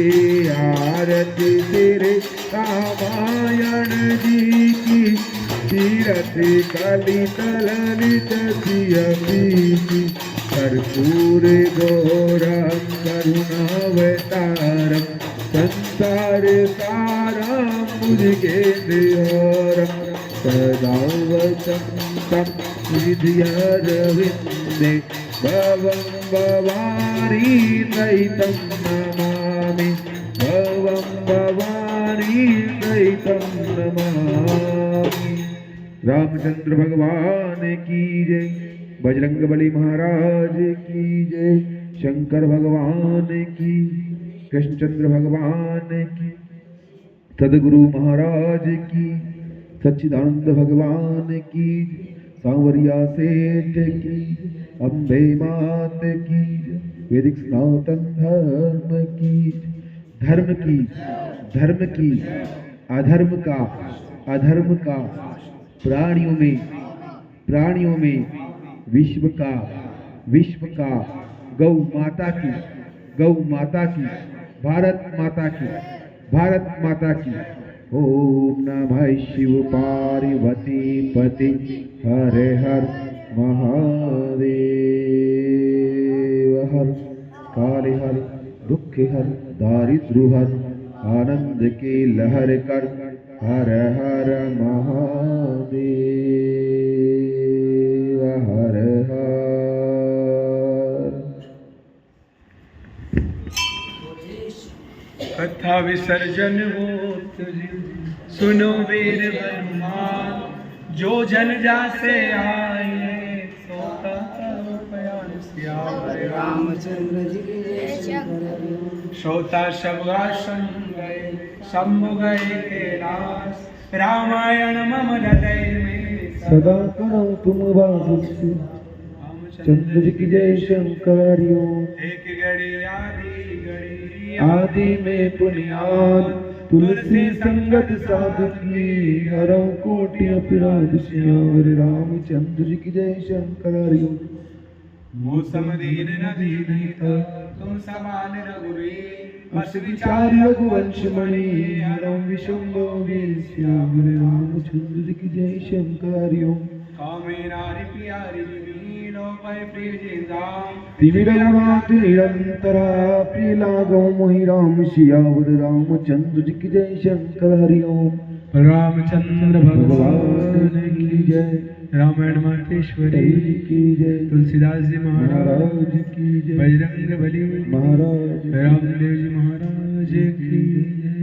आरती श्री रामायण जी की कीरत कलित ललित सियपी की कर्पूर गौरम करुणावतारम संसार सारम मुजगेन्द्रहारम सदा वसन्तं हृदयारविन्दे भवं भवानी सहितं नमामि भवं भवानी सहितं नमामि। रामचंद्र भगवान की जय, बजरंगबली महाराज की जय, शंकर भगवान की, कृष्णचंद्र भगवान की, सदगुरु महाराज की, सच्चिदानंद भगवान की, सांवरिया सेठ की, अम्बे मात की, वैदिक सनातन धर्म की, धर्म की, अधर्म का प्राणियों में विश्व का गौ माता की भारत माता की ओम नमः शिव पार्वती पति हरे हर महादेव हर काले हर दुख हर दारिद्र हर आनंद की लहर कर हर हर महादेव हर हर। कथा विसर्जन हो तुझे सुनो वीर हनुमान, जो जन जासे आए सोता प्यार सियावर रामचंद्र जी की जय शंकर श्रोता सब आसन गए शंभु गए कैलाश, रामायण मम हृदय में सदा करो तुम वास चंद्र जी की जय शंकरियो। एक घड़ी आदि में पुनियाद तुलसी संगत साधु की हरौ कोटि अपराध सियावर रामचंद्र जी की जय शंकरियो। मौसम दीन नदी नहीं था तुम समान रघुवीर, बस विचार रघुवंश मणि हरौ विशंभो वीर सियावर रामचंद्र जी की जय शंकरियो। कामे नारी प्यारी लो पाए प्रिय जिंदाम, तिमिरगुणात निरंतरा प्रिय लागो मोहि राम सियावर रामचंद्र जी की जय शंकर हरि ओम। रामचंद्र भगवान की जय, रामायण मातेश्वरी की जय, तुलसीदास जी महाराज की जय, बजरंग बली महाराज, रामदेव जी महाराज की जय।